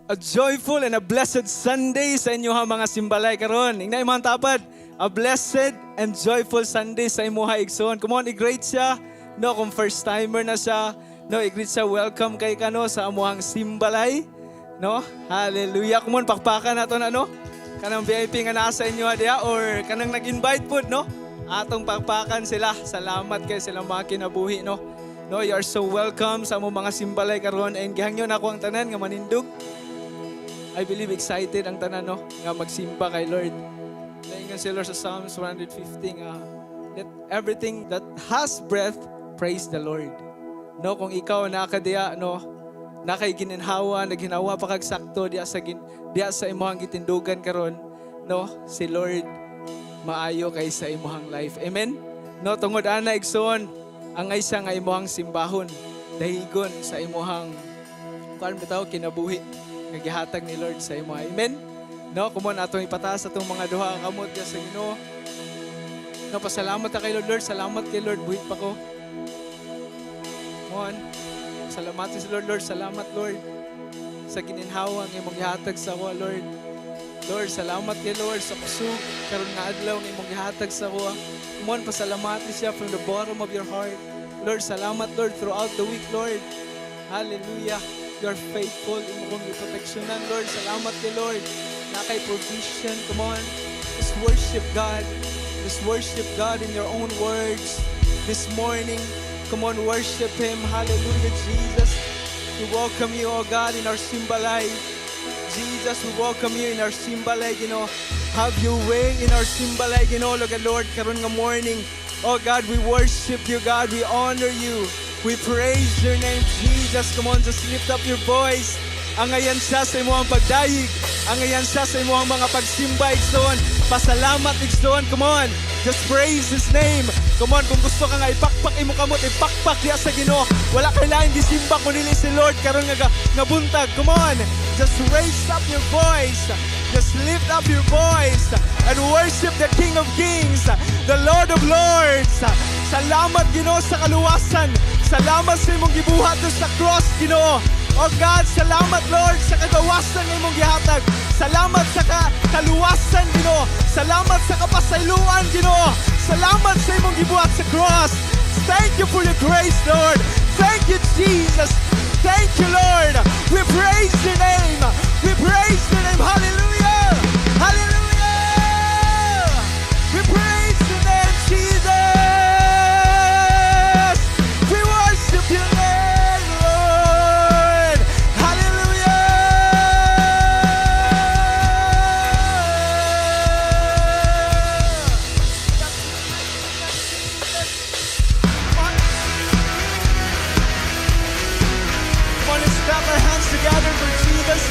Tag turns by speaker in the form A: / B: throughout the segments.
A: A joyful and a blessed Sunday sa inyo ha mga simbalay karon. Ingnay mga tapad, a blessed and joyful Sunday sa imo ha igsoon. Come on, i-greet siya. No, kung first timer na siya, no, i-greet siya. Welcome kay kano sa amuhang simbalay. No? Hallelujah. Come on, pakpakan nato na no. Kanang VIP nga nasa inyo ha diya or kanang nag-invite po, no? Atong pakpakan sila. Salamat kay sila mga kinabuhi, no? No, you are so welcome sa among mga simbalay karon and gihangyon ako ang tanan nga manindog. I believe excited ang tanan no nga magsimba kay Lord. Naingon si Lord sa Psalms 150 nga let everything that has breath praise the Lord. No, kung ikaw nakadiya no, nakay gininhawa, naghinawa pa kag sakto diya sa imong gitindugan karon, no, si Lord maayo kay sa imong life. Amen. No, tungod ana igsoon, angay siya nga imong simbahon, dahigon sa imong kuan bitaw kinabuhi nga gihatag ni Lord sa imo. Amen. No, kumon atong ipataas atong mga duha kamot ka sa Ginoo. No, pasalamat ta kay Lord. Lord, salamat kay Lord. Buhit pa ko. Kumon. Salamat sa Lord. Lord, salamat Lord sa gininhawa nga imong gihatag sa ko, Lord. Lord, salamat kay Lord sa kusog karon nga adlaw nga imong gihatag sa ko. Kumon, pasalamati siya from the bottom of your heart. Lord, salamat Lord throughout the week, Lord. Hallelujah. You are faithful. Imong proteksyonan, Lord. Salamat kay Lord. Na kay provision. Come on. Just worship God. Just worship God in your own words. This morning, come on, worship Him. Hallelujah, Jesus. We welcome you, oh God, in our Simbalay. Jesus, we welcome you in our Simbalay, you know. Have your way in our Simbalay, you know, Lord, karon nga morning. Oh God, we worship you, God. We honor you. We praise your name, Jesus. Come on, just lift up your voice. Angayan siya sa imong pagdayig. Angayan siya sa imong mga pagsimba, igsoon. Pasalamat, igsoon. Come on, just praise His name. Come on, kung gusto ka nga ipakpak imong kamot, ipakpak diya sa Ginoo. Wala kailangan gisimba kung dili si Lord karon nga buntag. Come on, just raise up your voice. Just lift up your voice and worship the King of Kings, the Lord of Lords. Salamat, Ginoo, sa kaluwasan. Salamat sa imong gibuhat sa cross, Ginoo. Oh God, salamat Lord sa kagawasan ng imong gihatag. Salamat sa kaluwasan, Ginoo. Salamat sa kapasayloan, Ginoo. Salamat sa imong gibuhat sa cross. Thank you for your grace, Lord. Thank you, Jesus. Thank you, Lord. We praise your name. We praise your name. Hallelujah. Hallelujah. We praise your name, Jesus. We worship your name, Lord. Hallelujah. Come on, let's clap our hands together for Jesus.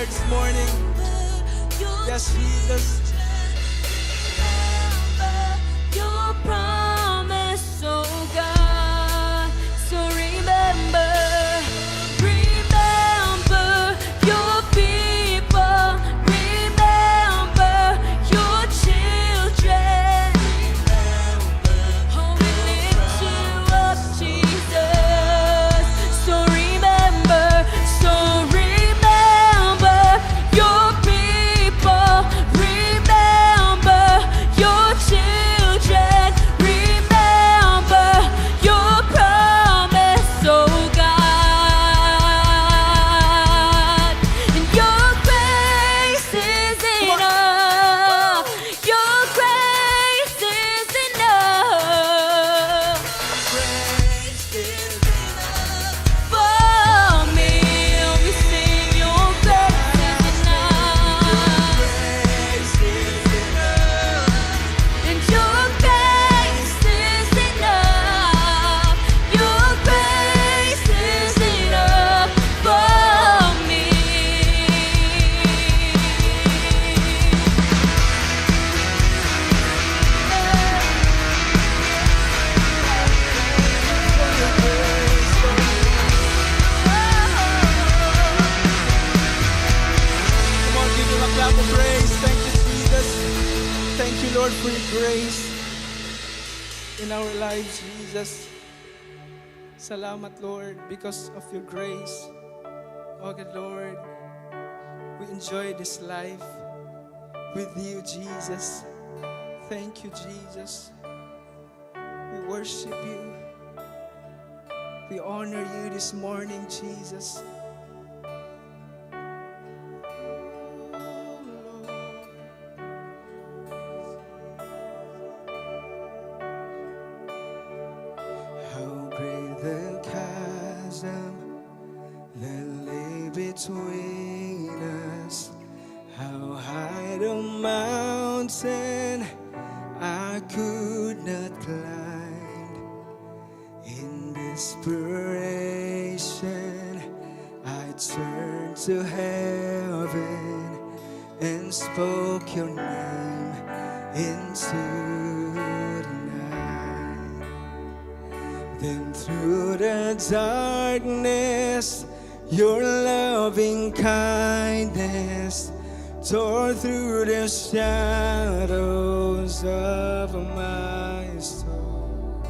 A: prayer this morning. Yes, Jesus.
B: Your promise, oh God. So remember your people. Remember your children. Oh, we lift you up, Jesus. So remember your people. Remember your children. Remember your promise, oh God. And your grace is enough. Your grace is enough. For me, we sing your grace is enough. And your grace is enough. Your grace is enough for me.
A: Come on, give him a clap of praise. Thank you, Jesus. Thank you, Lord, for your grace in our lives, Jesus. Salamat, Lord, because of your grace. Oh, good Lord, we enjoy this life with you, Jesus. Thank you, Jesus. We worship you. We honor you this morning, Jesus. How great the chasm that lay between us. How high the mountain I could not climb. In desperation, I turned to heaven and spoke your name into the night. Then through the darkness, your loving kindness tore through the shadows of my soul.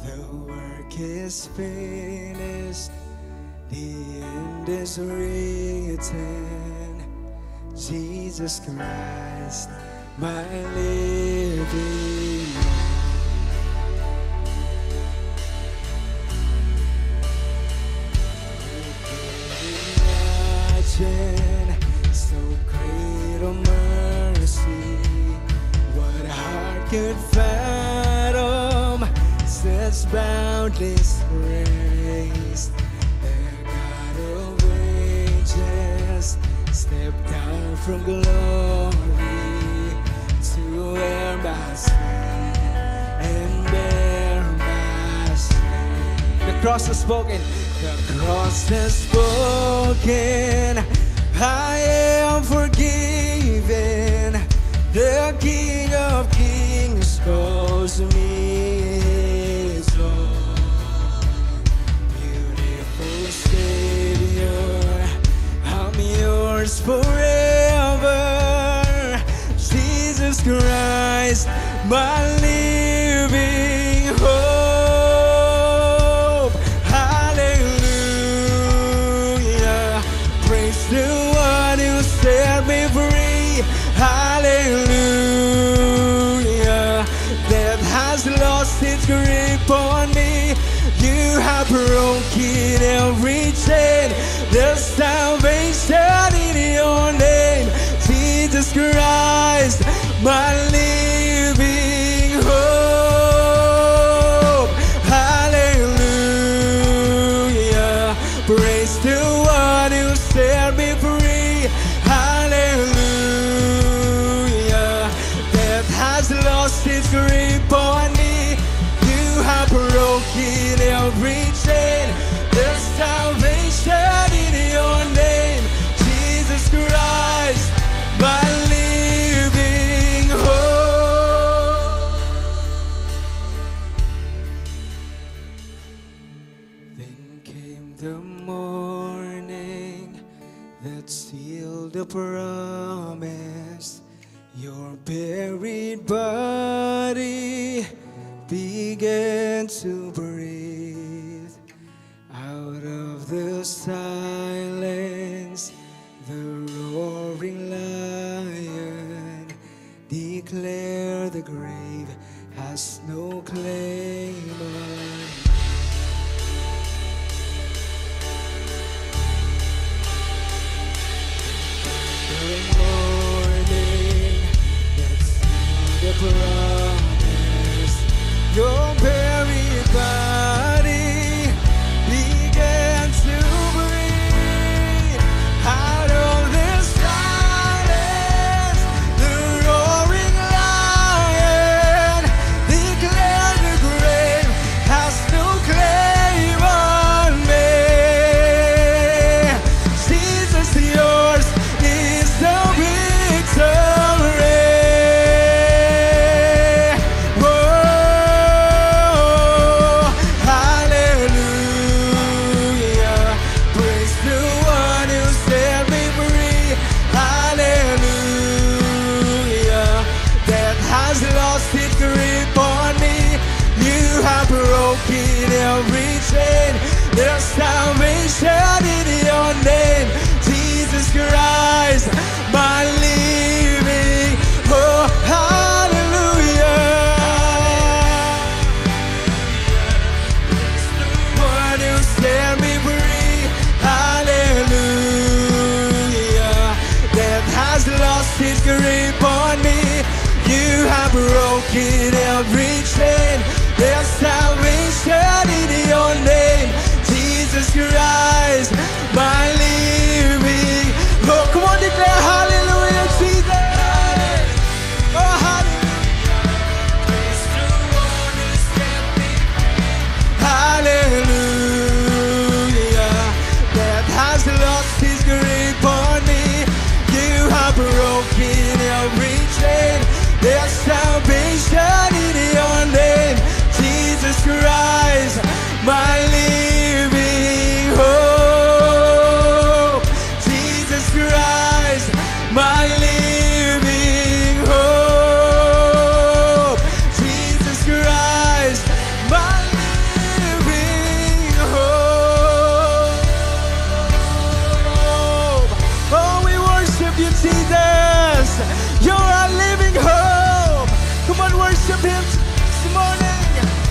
A: The work is finished, the end is written. Jesus Christ, my living. So great a mercy, what heart could fathom such boundless grace? The God of ages stepped down from glory to wear my sin and bear my shame. The cross has spoken. The cross has spoken. I am forgiven. The King of Kings calls me his own. Beautiful Savior, I'm yours forever. Jesus Christ, my living hope. Hallelujah. Praise the one who set me free. Hallelujah. Death has lost its grip on me. You have broken every chain. There's salvation in your name. Jesus Christ, my living hope. Hallelujah. Praise the one who set me free. Hallelujah. Death has lost its grip on me. You have broken every chain. There's salvation in your name. buried body began to breathe. Out of the silence, the roaring lion declared the grave has no claim on. The morning, that's the promise. Your buried body began to breathe. Out of this silence, the roaring lion declared the grave has no claim on me. Jesus, yours is the victory. Whoa, hallelujah. Praise the one who set me free. Hallelujah. Death has lost its grip on me. You have broken every chain. There's salvation in your name. Jesus Christ, my living. Oh, hallelujah. One who set me free. Hallelujah. Death has lost its grip on me. You have broken every chain. There's salvation in your name. Jesus Christ, my living. Oh, come on, declare hallelujah, Jesus. Oh, hallelujah. Praise the one who set me free. Hallelujah. Death has lost its grip on me. You have broken every chain. There's salvation in your name. Jesus Christ, my living hope. Jesus Christ, my living hope. Jesus Christ, my living hope. Oh, we worship you, Jesus. You're our living hope. Come on, worship him this morning.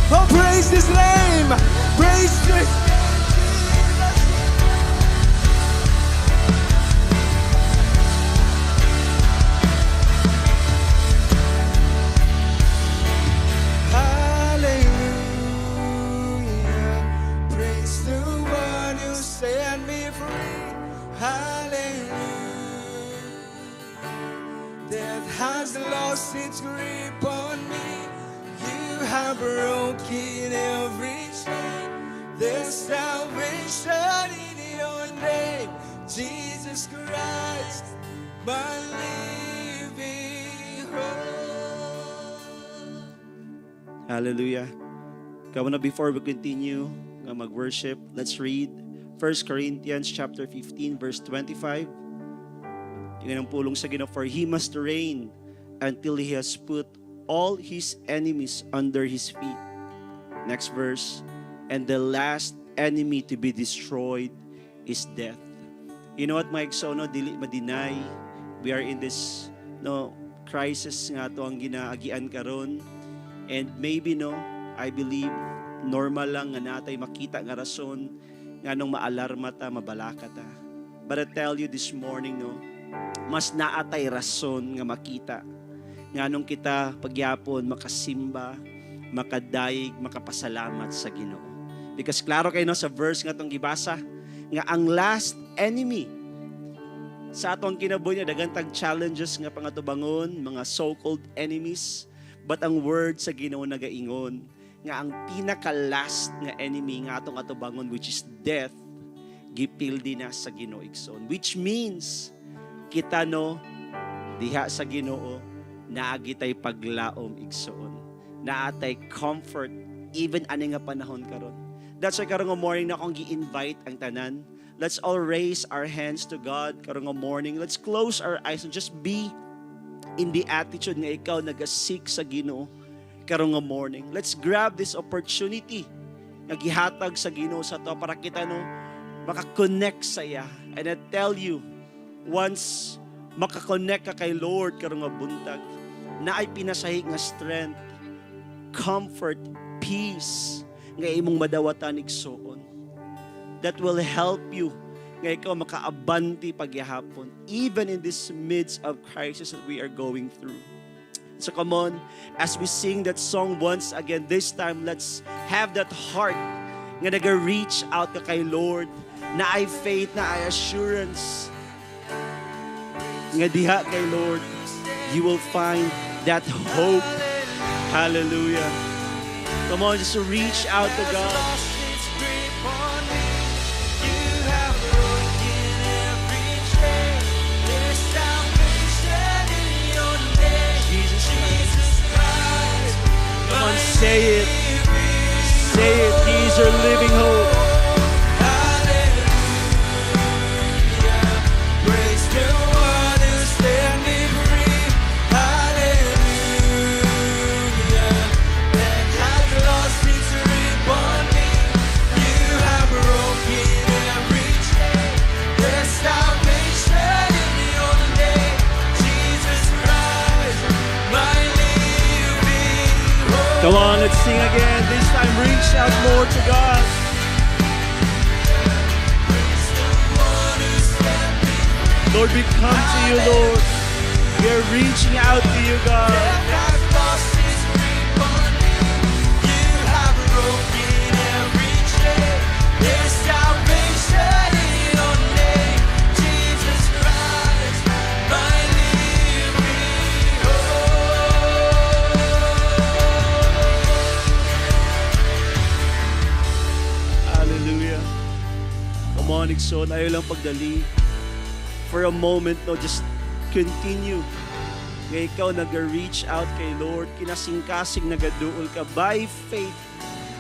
A: Oh, praise his name. Praise his name, Jesus. Hallelujah. Praise the one who set me free. Hallelujah. Death has lost its grip on me. You have broken every chain. There's salvation in your name. Jesus Christ, my living hope.
C: Hallelujah. Come on, before we continue mag-worship, let's read 1 Corinthians chapter 15 verse 25. Tingnan ang pulong sa Ginoo, for he must reign until he has put all his enemies under his feet. Next verse, and the last enemy to be destroyed is death. You know what, Mike? So, no, dili ma-deny, we are in this crisis nga to ang ginaagian karon. And maybe, I believe, normal lang nga natay makita nga rason nga nung maalarma ta, mabalaka ta. But I tell you this morning, mas naatay rason nga makita nga nung kita pagyapon makasimba, makadaig, makapasalamat sa Ginoo. Because klaro kayo sa verse nga itong gibasa, nga ang last enemy sa atong kinabuhi niya, dagantag challenges nga pangatubangon, mga so-called enemies, but ang word sa Ginoo nagaingon, nga ang pinaka-last nga enemy nga atong atubangon, which is death, gipildi na sa Ginoo igsoon. Which means, kita diha sa Ginoo, naagitay paglaom igsoon. Naatay comfort even ani nga panahon karon. That's why karong morning na akong gi-invite ang tanan. Let's all raise our hands to God karong morning. Let's close our eyes and just be in the attitude nga ikaw nagasik sa Ginoo karong nga morning. Let's grab this opportunity nga gihatag sa Ginoo sa to para kita no maka-connect sa iya. And I tell you, once maka-connect ka kay Lord karong nga buntag, na ay pinasahi nga strength, comfort, peace nga imong madawatan igsoon. That will help you nga ikaw makaabanti pagyahapon even in this midst of crisis that we are going through. So come on, as we sing that song once again, this time let's have that heart nga naga-reach out ka kay Lord, na ay faith, na ay assurance nga diha kay Lord you will find that hope. Hallelujah. Come on, just reach out to God. Come on, say it. Say it. He's your living hope. Come on, let's sing again. This time, reach out more to God. Lord, we come to you, Lord. We are reaching out to you, God. So, ayaw lang pagdali. For a moment, no, just continue. Nga ikaw nag-reach out kay Lord, kinasing-kasing nagaduol ka by faith.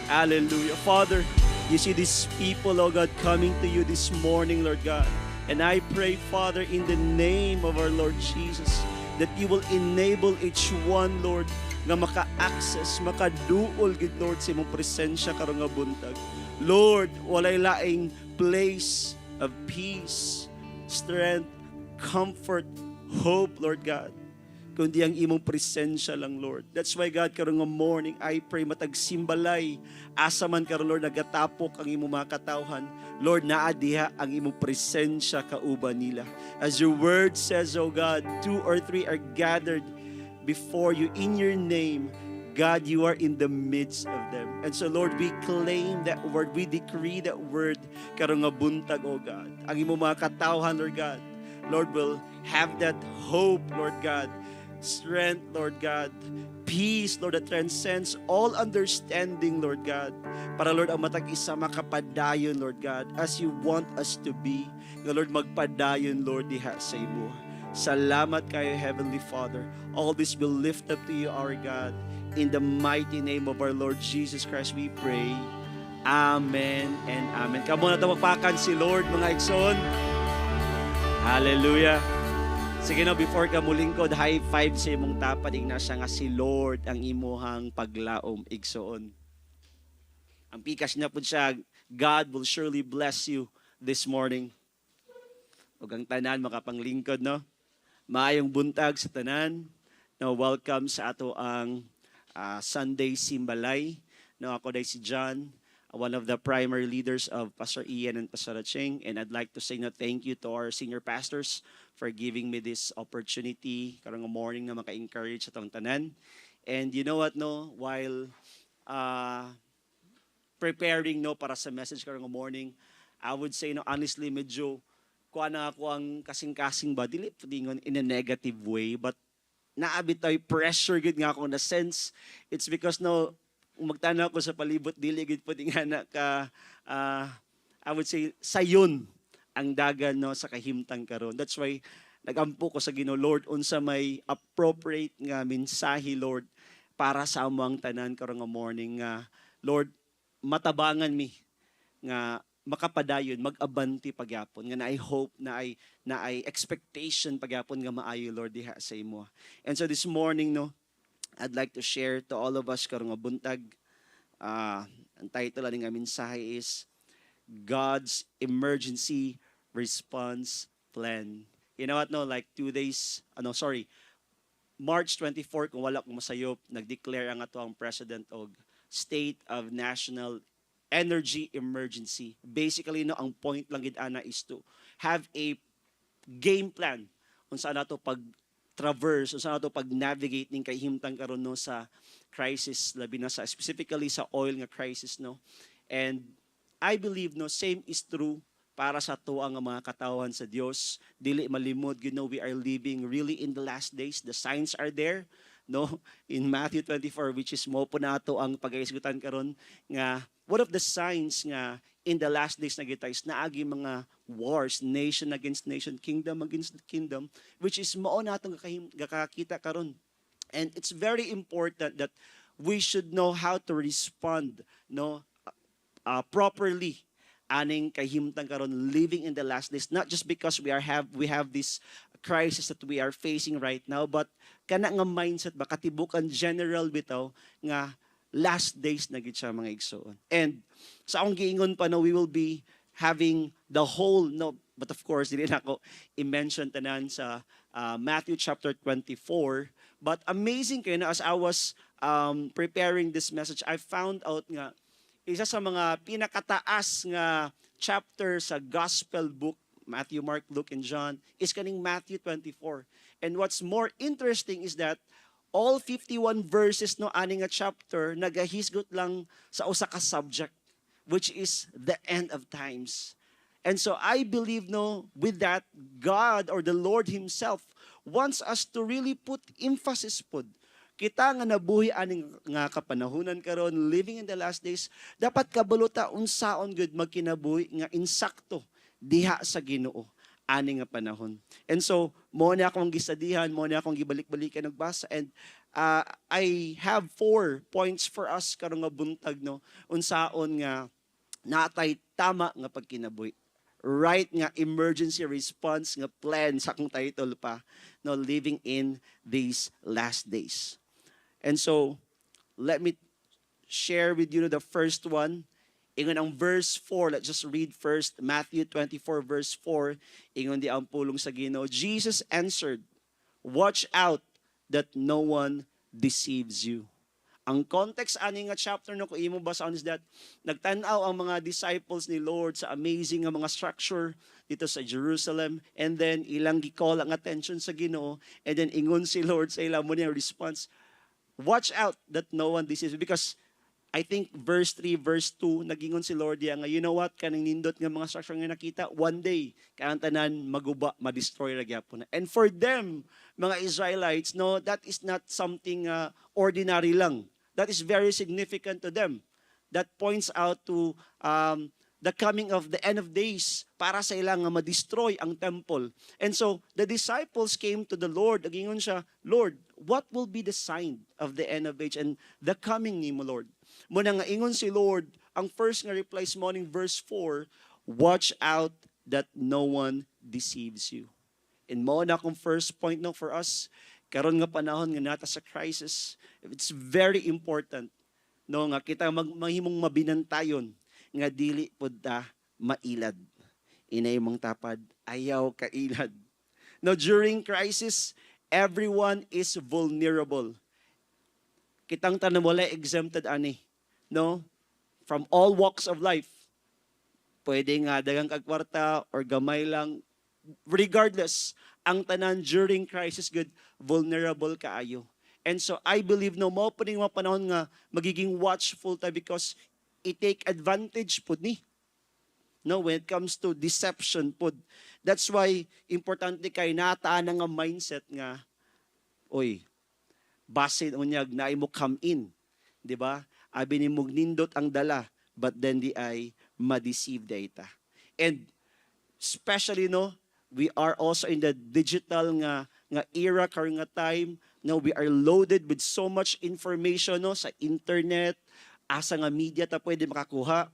C: Hallelujah. Father, you see these people, oh God, coming to you this morning, Lord God. And I pray, Father, in the name of our Lord Jesus, that you will enable each one, Lord, nga maka-access, makaduol, gid Lord, sa imong presensya karong nga buntag. Lord, walay laing place of peace, strength, comfort, hope, Lord God, kundi ang imong presensya lang, Lord. That's why, God, karong nga morning, I pray matagsimbalay, asa man karon, Lord, nagatapok ang imong mga katawhan. Lord, naadiha ang imong presensya kauban nila. As your word says, oh God, 2 or 3 are gathered before you in your name, God, you are in the midst of them. And so, Lord, we claim that word. We decree that word karong nga buntag, oh God. Ang imong mga katawhan, Lord God, Lord, will have that hope, Lord God, strength, Lord God, peace, Lord, that transcends all understanding, Lord God. Para, Lord, ang matag isa makapadayon, Lord God, as you want us to be. Lord, magpadayon, Lord, diha sa imo. Salamat kayo, Heavenly Father. All this will lift up to you, our God. In the mighty name of our Lord Jesus Christ, we pray. Amen and amen. Kamo na tawagpakan si Lord, mga igsoon. Hallelujah. Sige na, before ka mulingkod, high five sa imong tapad, na siya nga si Lord ang imuhang paglaom, igsoon. Ang pikas niya po siya, God will surely bless you this morning. Ug ang tanan, makapanglingkod, no? Maayong buntag sa tanan. No, welcome sa ato ang Sunday Simbalay. No, ako day si John, one of the primary leaders of Pastor Ian and Pastor Cheng, and I'd like to say na thank you to our senior pastors for giving me this opportunity karong morning na maka-encourage sa tong tanan. And you know what, no, while preparing, no, para sa message karong morning, I would say, no, honestly, medyo kuha na ako ang kasing-kasing ba, dili pwedeng in a negative way, but naabit tayo pressure gud nga ako na sense. It's because, no, magtanaw ko sa palibot, dili gud pwedeng nga na ka, I would say, sayon ang dagan, no, sa kahimtang karon. That's why nagampo ko sa Ginoo, Lord, unsa may appropriate nga mensahe, Lord, para sa among tanan karong morning nga, Lord, matabangan mi nga makapadayon, mag-abanti pagyapon, nga naay hope, naay expectation pagyapon nga maayo, Lord, diha sa imo. And so this morning, no, I'd like to share to all of us karong nga buntag. Ang title ani nga mensahe is God's Emergency Response Plan. You know what, no, like 2 days, March 24, kung wala kong masayop, nag-declare ang ato ang President og State of National Energy Emergency. Basically, no, ang point lang gid ana is to have a game plan unsa nato pag-traverse, unsa nato pag-navigate ning kahimtang karon no sa crisis, labi na sa specifically sa oil nga crisis, no. And I believe, no, same is true para sa tuwa nga mga katawan sa Dios. Dili malimod, you know, we are living really in the last days. The signs are there, no, in Matthew 24, which is mo po nato ang pag-aisgutan karon nga one of the signs nga in the last days na kita is naagi mga wars, nation against nation, kingdom against kingdom, which is mao natong gakakita karon. And it's very important that we should know how to respond, no, properly aning kahimtang karon, living in the last days, not just because we have this crisis that we are facing right now, but kana nga mindset ba katibukan general bitaw nga last days na gid siya mga igsoon. And sa akong giingon pa, no, we will be having the whole, no, but of course dili na ako i-mention tanan sa Matthew chapter 24. But amazing kayo na as I was preparing this message, I found out nga isa sa mga pinakataas nga chapter sa gospel book, Matthew, Mark, Luke, and John, is kaning Matthew 24. And what's more interesting is that all 51 verses no ani nga chapter nagahisgot lang sa usa ka subject, which is the end of times. And so I believe, no, with that, God or the Lord Himself wants us to really put emphasis pod. Kita nga nabuhi aning nga kapanahunan karon, living in the last days, dapat kabaluta unsaon gud magkinabuhi nga insakto diha sa Ginoo ani nga panahon. And so mo na akong gisadihan, mo na akong gibalik-balikan nagbasa, and I have 4 points for us karong nga buntag, no, unsaon nga natay tama nga pagkinabuhi. Right nga emergency response nga plan sa akong title pa, no, living in these last days. And so let me share with you the first one. Ingon ang verse 4, let's just read first Matthew 24 verse 4. Ingon di ang pulong sa Ginoo, Jesus answered, "Watch out that no one deceives you." Ang context ani nga chapter no kung imo basaon is that nagtan-aw ang mga disciples ni Lord sa amazing nga mga structure dito sa Jerusalem, and then ilang gi-call ang attention sa Ginoo, and then ingon si Lord sa ila mo niya response, "Watch out that no one deceives you." Because I think verse 3, verse 2, nagingon si Lord diya nga, you know what, kanang nindot nga mga structure nga nakita, one day, kanang tanan, maguba, ma-destroy ra gyapon na. And for them, mga Israelites, no, that is not something ordinary lang. That is very significant to them. That points out to the coming of the end of days para sa ilang nga ma-destroy ang temple. And so, the disciples came to the Lord, nagingon siya, "Lord, what will be the sign of the end of age and the coming nimo, Lord?" Muna nga ingon si Lord, ang first nga reply this morning, verse 4, "Watch out that no one deceives you." And mo na akong first point no for us, karon nga panahon nga nata sa crisis, it's very important no nga kita mahimong mabinantayon nga dili pud ta mailad. Inay mong tapad, ayaw kailad. No, during crisis, everyone is vulnerable. Kitang tanan wala exempted ani, no? From all walks of life. Pwede nga dagang kagkwarta or gamay lang. Regardless, ang tanan during crisis good, vulnerable kaayo. And so I believe no mo pa ning mga panahon nga magiging watchful ta because i-take advantage pud ni. No, when it comes to deception pud. That's why importante kay nataan nga mindset nga oy, base unyag na imo come in, di ba? Abi ni mugnindot ang dala, but then di ay ma-deceive data. And especially no, we are also in the digital nga era karon nga time. No, we are loaded with so much information no sa internet, asa nga media ta pwede makakuha.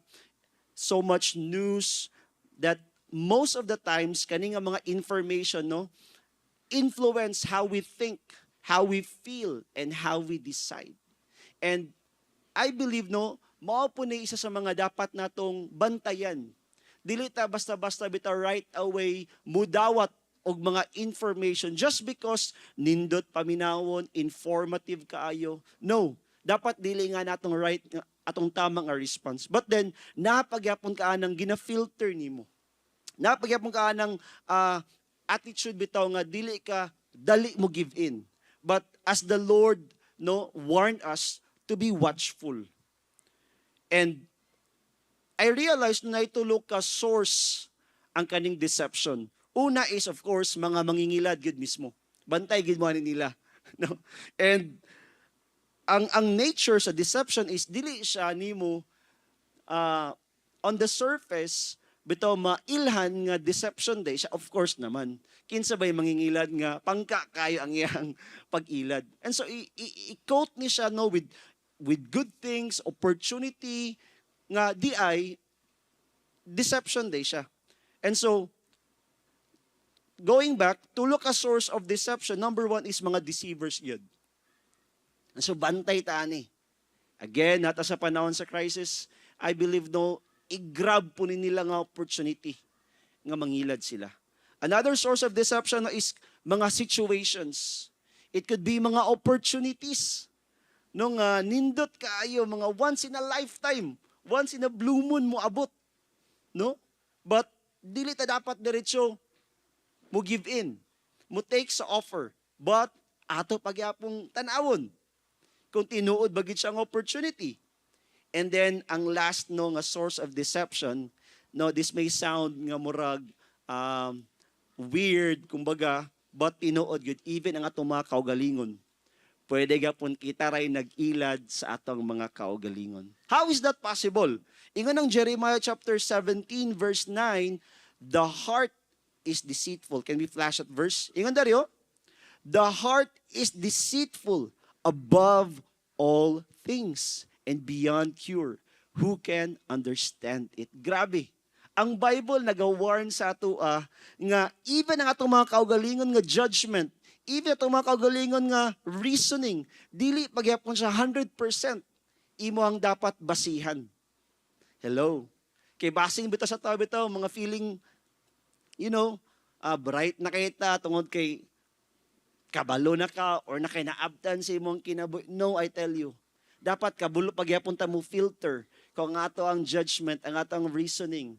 C: so much news that most of the times kani nga mga information no influence how we think, how we feel, and how we decide. And I believe no, mao po ni isa sa mga dapat natong bantayan. Dili ta basta-basta bitaw right away mudawat og mga information just because nindot paminawon, informative kaayo. No, dapat dili nga natong right atong tamang nga response. But then napagyapon ka nang gina-filter nimo. Napagyapon ka nang attitude bitaw nga dali mo give in. But as the Lord no warned us to be watchful. And I realized na itulo ka source ang kaning deception. Una is of course mga mangingilad gid mismo. Bantay gid mo nila. No? And ang nature sa deception is dili siya nimo on the surface bitaw mailhan nga deception day siya, of course naman. Kinsa bay mangingilad nga pangka kayo ang iyang pag-ilad. And so i-quote ni siya no with good things, opportunity nga di ay deception day siya. And so going back to look a source of deception, number one is mga deceivers yun. And so bantay ta ani. Again, nata sa panahon sa crisis, I believe no i-grab po nila nga opportunity nga mangilad sila. Another source of deception is mga situations. It could be mga opportunities. Nung nindot kaayo, mga once in a lifetime, once in a blue moon mo abot. No? But dili ta dapat diretso mo give in. Mo take sa offer. But ato pagyapong tanawon kung tinuod bagid siya ang opportunity. And then, ang last no nga source of deception, no, this may sound nga murag weird, kumbaga, but tinuod gud even ang atong mga kaugalingon. Pwede gapon kita ray nag-ilad sa atong mga kaugalingon. How is that possible? Ingon ng Jeremiah chapter 17 verse 9, the heart is deceitful. Can we flash that verse? Ingon daryo, the heart is deceitful above all things and beyond cure. Who can understand it? Grabe. Ang Bible nag-warn sa ato nga even ang atong mga kaugalingon nga judgment, even atong mga kaugalingon nga reasoning, dili pagyapon siya 100% imo ang dapat basihan. Hello. Kay basing bitaw sa tabi bitaw mga feeling bright na kita tungod kay kabalo na ka or nakinaabtan sa imong kinabuhi. No, I tell you. Dapat kabulo pagyapon ta mo filter kung ang ato ang judgment, ang ato ang reasoning,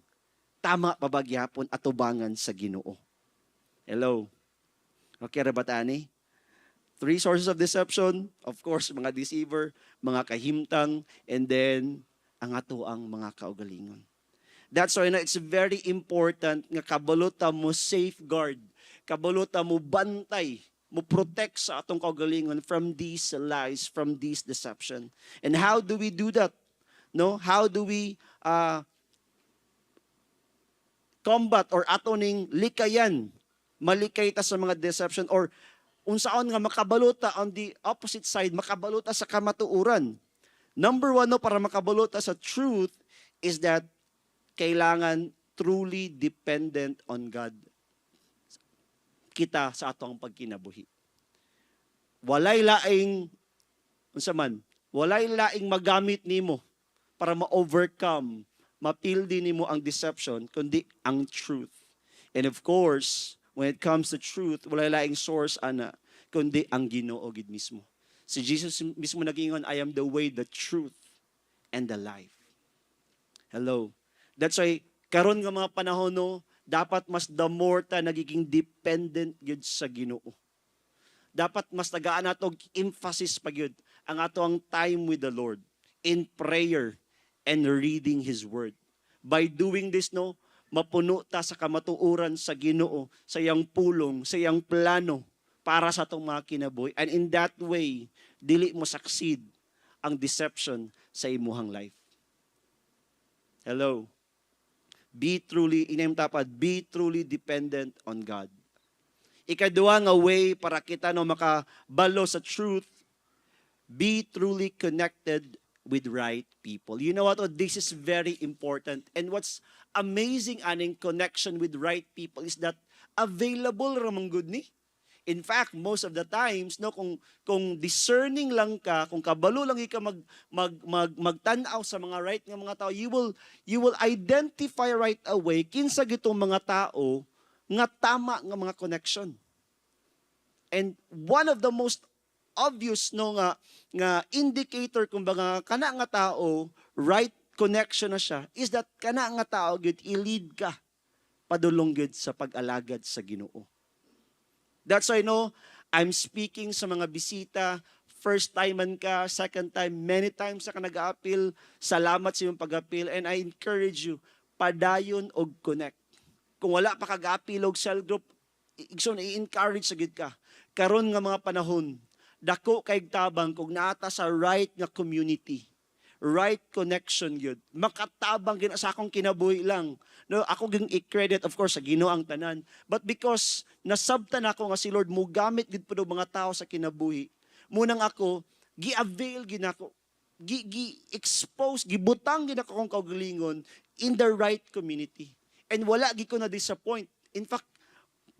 C: tama pa bagyapon atubangan sa Ginoo. Hello. Okay ra ba tani? 3 sources of deception, of course, mga deceiver, mga kahimtang, and then ang ato ang mga kaugalingon. That's why it's very important nga kabalota mo safeguard, kabalota mo bantay, mo protect sa atong kaugalingon from these lies, from this deception. And how do we do that? No? How do we combat or atoning likayan, malikay ta sa mga deception or unsaon nga makabalota on the opposite side, makabalota sa kamatuuran. Number 1 no, para makabalota sa truth is that kailangan truly dependent on God kita sa atong pagkinabuhi. Walay laing walay laing magamit nimo para ma-overcome, mapildi nimo ang deception kundi ang truth. And of course, when it comes to truth, walay laing source ana kundi ang Ginoo gid mismo. Si Jesus mismo nagingon, I am the way, the truth, and the life. Hello. That's why karon nga mga panahon no, dapat mas the more ta nagiging dependent gyud sa Ginoo. Dapat mas tagaan nato emphasis pa gyud ang ato ang time with the Lord in prayer and reading His Word. By doing this no, mapuno ta sa kamatuoran sa Ginoo, sa iyang pulong, sa iyang plano para sa atong mga kinabuhi. And in that way, dili mo succeed ang deception sa imuhang life. Hello. Be truly dependent on God. Ikaduha nga way para kita no makabalo sa truth, be truly connected with right people. You know what? Oh, this is very important. And what's amazing aning connection with right people is that available ramang good ni. In fact, most of the times, no, kung discerning lang ka, kung kabalo lang ka magtanaw sa mga right nga mga tao, you will identify right away kinsa gitong mga tao nga tama nga mga connection. And one of the most obvious no nga indicator kumbaga kana nga tao right connection na siya is that kana nga tao gyud i-lead ka padulong gyud sa pag-alagad sa Ginoo. That's why I'm speaking sa mga bisita, first time man ka, second time, many times na ka nag-a-appeal, salamat sa iyong pag-appeal, and I encourage you, padayon og connect. Kung wala pa kag-appeal og cell group, i-encourage sa gid ka. Karon nga mga panahon, dako kay tabang kung naata sa right nga community, right connection yun. Makatabang gina sa akong kinabuhi lang. No, ako ging i-credit of course sa Ginoo ang tanan, but because nasabtan ako nga si Lord mo gamit gid pud mga tao sa kinabuhi. Munang ako gi-avail gid ako, gi-expose, gibutang gid ako kong kaugalingon in the right community. And wala gid ko na disappoint. In fact,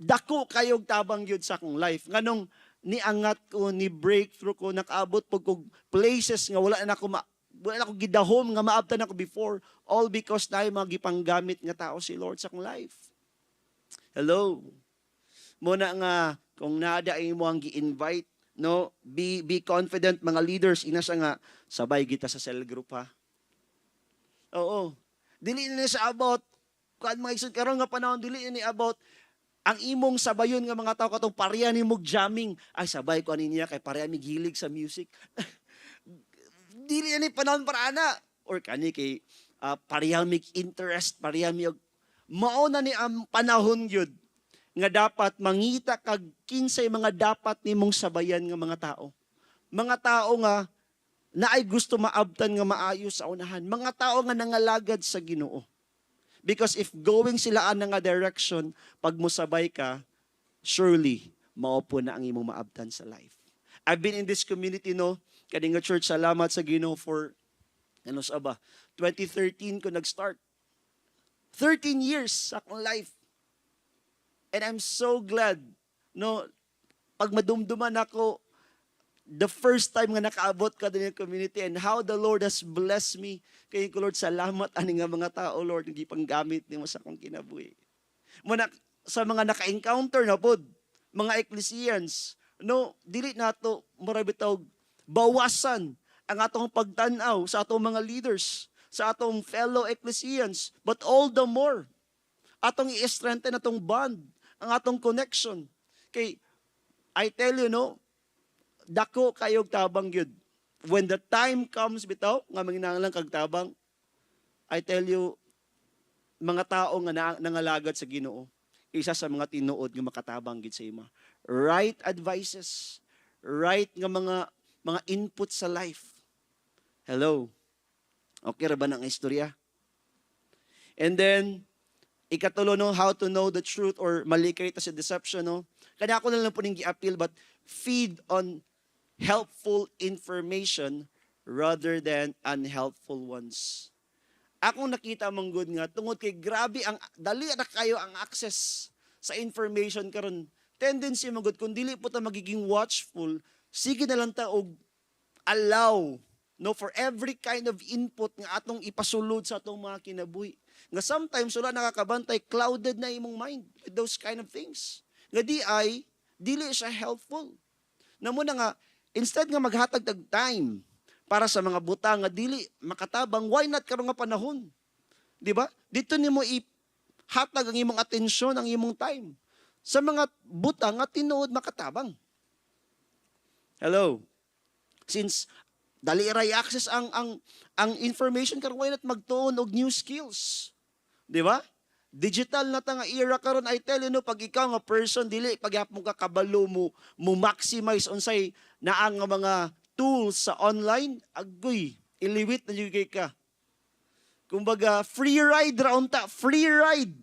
C: dako kayog tabang yun sa akong life. Nganong niangat ko, ni breakthrough ko, nakaabot po kong places nga wala na ako gidahom nga maabtan ako before, all because na mga gipanggamit nga tao si Lord sa akong life. Hello. Muna nga, kung nada ay mo ang gi-invite, no, be confident mga leaders, ina siya nga, sabay kita sa cell group ha. Oo. Dili na sa about, kuan mga isod karon nga panahon, dili ni about, ang imong sabayon nga mga tao katong pareha ni mog jamming, ay sabay ko ani niya kay pareha mi gilig sa music. Dili ni panahon para ana or kani kay pareha mi interest, pareha mi mao na ni ang panahon gyud nga dapat mangita kag kinsay mga dapat nimong sabayan nga mga tao. Mga tao nga naay gusto maabtan nga maayo sa unahan, mga tao nga nangalagad sa Ginoo. Because if going sila ang nga direction, pag musabay ka, surely, maupo na ang imong maabtan sa life. I've been in this community, no? Kadinga Church, salamat sa Ginoo for, 2013 ko nag-start. 13 years sa akong life. And I'm so glad, no? Pag madumduman ako, the first time nga nakaabot ka din yung community and how the Lord has blessed me. Kaya ko, Lord, salamat ani nga mga tao, Lord, hindi pang gamit ni mo sa akong kinabuhi. Muna, sa mga naka-encounter na pod, mga ecclesians, no, dili nato marabitaw bawasan ang atong pagtanaw sa atong mga leaders, sa atong fellow ecclesians, but all the more, atong i-strengthen atong bond, ang atong connection. Kay, I tell you, no, dako kayog tabang yun. When the time comes bitaw, nga manginahanglan kag tabang, I tell you, mga tao nga nangalagad sa Ginoo, isa sa mga tinuod nga makatabang gid sa ima. Right advices, right nga mga input sa life. Hello. Okay ra ba nang istorya? And then, ikatulo, no, how to know the truth or malikay ta sa deception, no? Kada ako na lang po ning gi-appeal, but feed on helpful information rather than unhelpful ones. Akong nakita mong good nga, tungod kay grabe, dali na kayo ang access sa information karon. Tendency mong good, kung dili po ta magiging watchful, sige na lang ta og allow, no, for every kind of input nga atong ipasulod sa atong mga kinabuhi. Nga sometimes, wala nakakabantay, clouded na imong mind with those kind of things. Nga dili siya helpful. Namuna nga, instead nga maghatag tag time para sa mga butang nga dili makatabang, why not karon nga panahon? Di ba? Dito nimo ihatag ang imong atensyon, ang imong time sa mga butang nga tinuod makatabang. Hello. Since dali ra access ang information karon, why not magtuon og new skills? Di ba? Digital na ta nga era karon, I tell you, no, pag ikaw nga person dili pagyap mo ka kabalo mo maximize unsay naa nga mga tools sa online, agoy iliwit na jud kay ka. Kumbaga free ride ra unta, free ride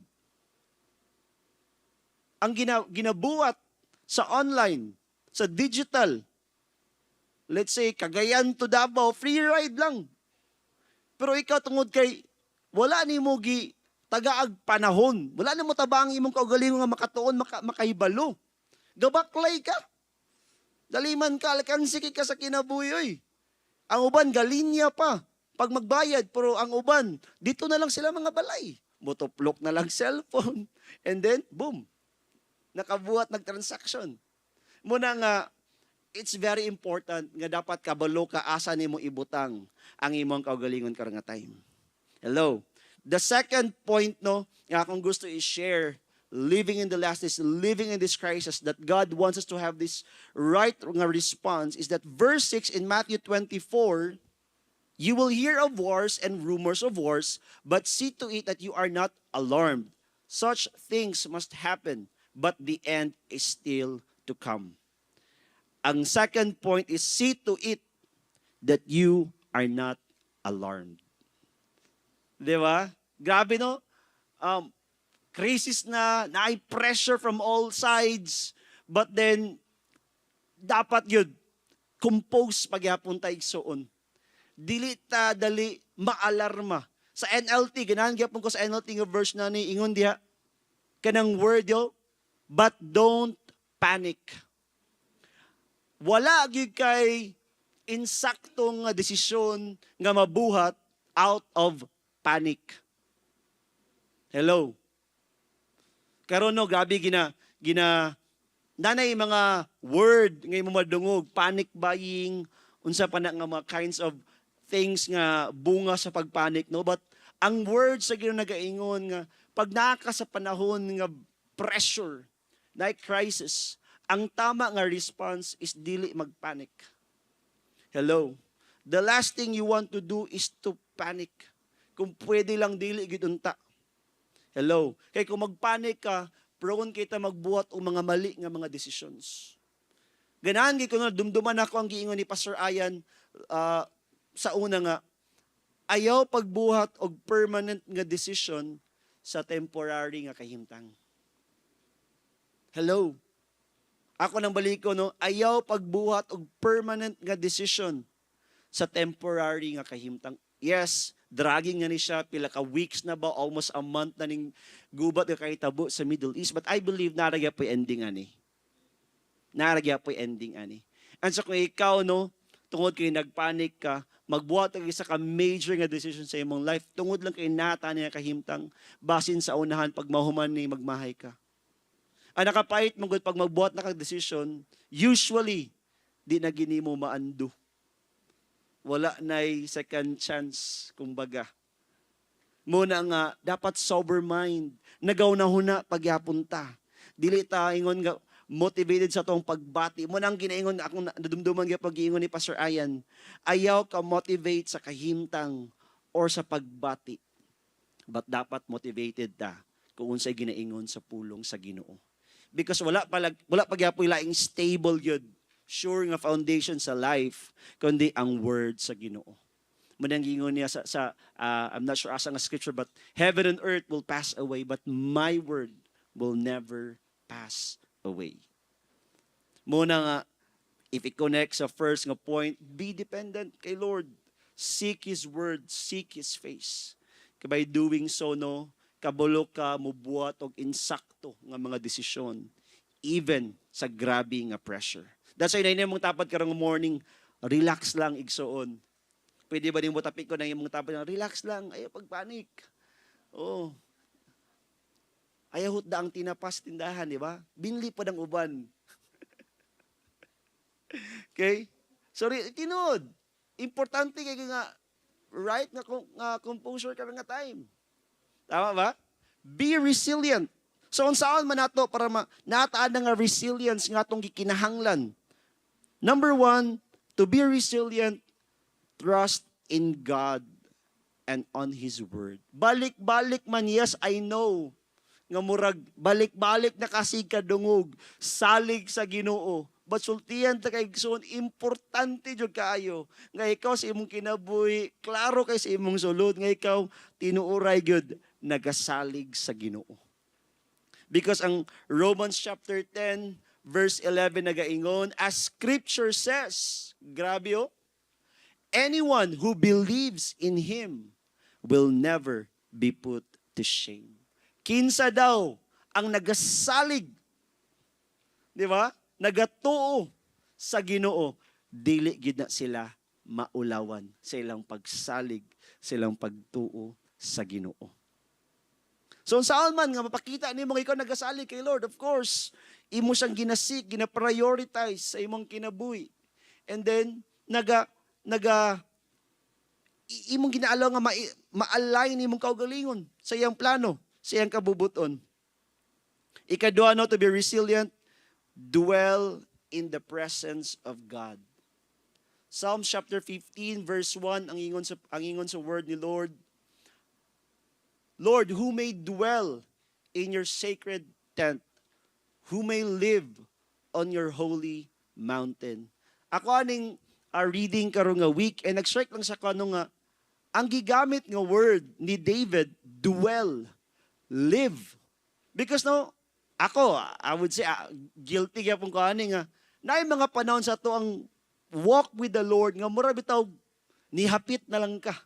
C: ang ginabuhat sa online, sa digital. let's say, Cagayan to Davao, free ride lang. Pero ikaw tungod kay, wala ni mo gi tagaag panahon. Wala na mo tabang imong kaugalingon nga makatuon, makahibalo. Gabaklay ka. Daliman ka, alkansiki ka sa kinabuyoy. Ang uban, galinya pa. Pag magbayad, pero ang uban, dito na lang sila mga balay. Motoplok na lang cellphone. And then, boom. Nakabuhat, nagtransaction. Muna nga, it's very important nga dapat kabalo ka asa nimo ibutang ang imong kaugalingon karong nga time. Hello. The second point no nga akong gusto i-share living in the last days, living in this crisis that God wants us to have this right nga response is that verse 6 in Matthew 24, you will hear of wars and rumors of wars, but see to it that you are not alarmed. Such things must happen, but the end is still to come. Ang second point is see to it that you are not alarmed. Di ba? Grabe no? Crisis na pressure from all sides, but then dapat yun, compose pagyapon ta igsoon. Dili ta dali maalarma. Sa NLT, ganahan gyapon ko sa NLT nga verse na ni ingon diha, kanang word yo, but don't panic. Wala gyud kay insaktong desisyon nga mabuhat out of panic. Hello. Karon no grabe gina nanay mga word nga imo madungog, panic buying, unsa pa na nga mga kinds of things nga bunga sa pagpanik no, but ang word sa Ginoo nagaingon nga pag naka sa panahon nga pressure, like crisis, ang tama nga response is dili magpanic. Hello. The last thing you want to do is to panic. Kung pwede lang dili gid unta. Hello. Kay kung magpanic ka, prone kita magbuhat og mga mali nga mga decisions. Ganahan gid kuno dumduman ako ang giingon ni Pastor Ayan sa una nga ayaw pagbuhat og permanent nga decision sa temporary nga kahimtang. Hello. Ako nang baliko no, ayaw pagbuhat og permanent nga decision sa temporary nga kahimtang. Yes, dragging nga ni siya, pila ka weeks na ba, almost a month na ning gubat nga kahitabo sa Middle East. But I believe naragya po ending ani. Naragya po ending ani. And so kung ikaw no, tungod kay nagpanik ka, magbuhat og isa ka major nga decision sa imong life, tungod lang kay nata niya kahimtang, basin sa unahan pag mahuman ni magmahay ka. Ang nakapait mong pag magbuhat na kang decision, usually, di na gini mo maando. Wala na'y second chance, kumbaga. Muna nga, dapat sober mind. Nagaw na huna pagyapon ta. Dili ta ingon nga motivated sa tong pagbati. Muna ang ginaingon akong nadumduman nga pag-iingon ni Pastor Ayan. Ayaw ka motivate sa kahimtang or sa pagbati. But dapat motivated ta kung unsay ginaingon sa pulong sa Ginoo. Because wala pagyapoy laing stable yun, sure nga foundation sa life, kundi ang word sa Ginoo. Manang gingon niya I'm not sure asa nga scripture, but heaven and earth will pass away, but my word will never pass away. Muna nga, if it connects sa first nga point, be dependent kay Lord. Seek His word, seek His face. By doing so, no, kabalo ka mubuhat og insakto nga mga desisyon even sa grabe nga pressure. That's why na mong tapad karong morning, relax lang igsoon. Pwede ba din mo tapik ko na yung mga tapad, relax lang, ayaw pagpanik. Oh. Ayaw hutda ang tinapas tindahan, di ba? Binli pa ng uban. Okay? Sorry, tinod. Importante kay nga right nga composure ka nga time. Tama ba? Be resilient. So, saan man nato para nataan nga resilience nga itong gikinahanglan. Number 1, to be resilient, trust in God and on His Word. Balik-balik man, yes, I know, nga murag, balik-balik na kasi kadungog, salig sa Ginoo. But sultihan ta kay igsoon, importante jud kaayo nga ikaw sa imong kinabuhi, klaro kay sa imong sulod nga ikaw tinuoray gyud nagasalig sa Ginoo. Because ang Romans chapter 10 verse 11 nagaingon, as scripture says, grabe oh, anyone who believes in Him will never be put to shame. Kinsa daw ang nagasalig, di ba? Nagatuo sa Ginoo, dili gid na sila maulawan sa ilang pagsalig, sa ilang pagtuo sa Ginoo. So saan man nga mapakita nimo nga ikaw nagasalig kay Lord, of course, imo siyang ginasik, gina-prioritize sa imong kinabuhi. And then imong ginaalaw nga ma-align imong kaugalingon sa iyang plano, sa iyang kabubuton. Ikaduha no, to be resilient, dwell in the presence of God. Psalm chapter 15 verse 1 ang ingon sa word ni Lord. Lord, who may dwell in your sacred tent, who may live on your holy mountain. Ako aning reading karon nga week and nag-strike lang sa kano nga ang gigamit nga word ni David, dwell, live. Because no, ako, I would say, guilty ka pong kaani nga, na mga panahon sa to ang walk with the Lord, nga mura bitaw, nihapit na lang ka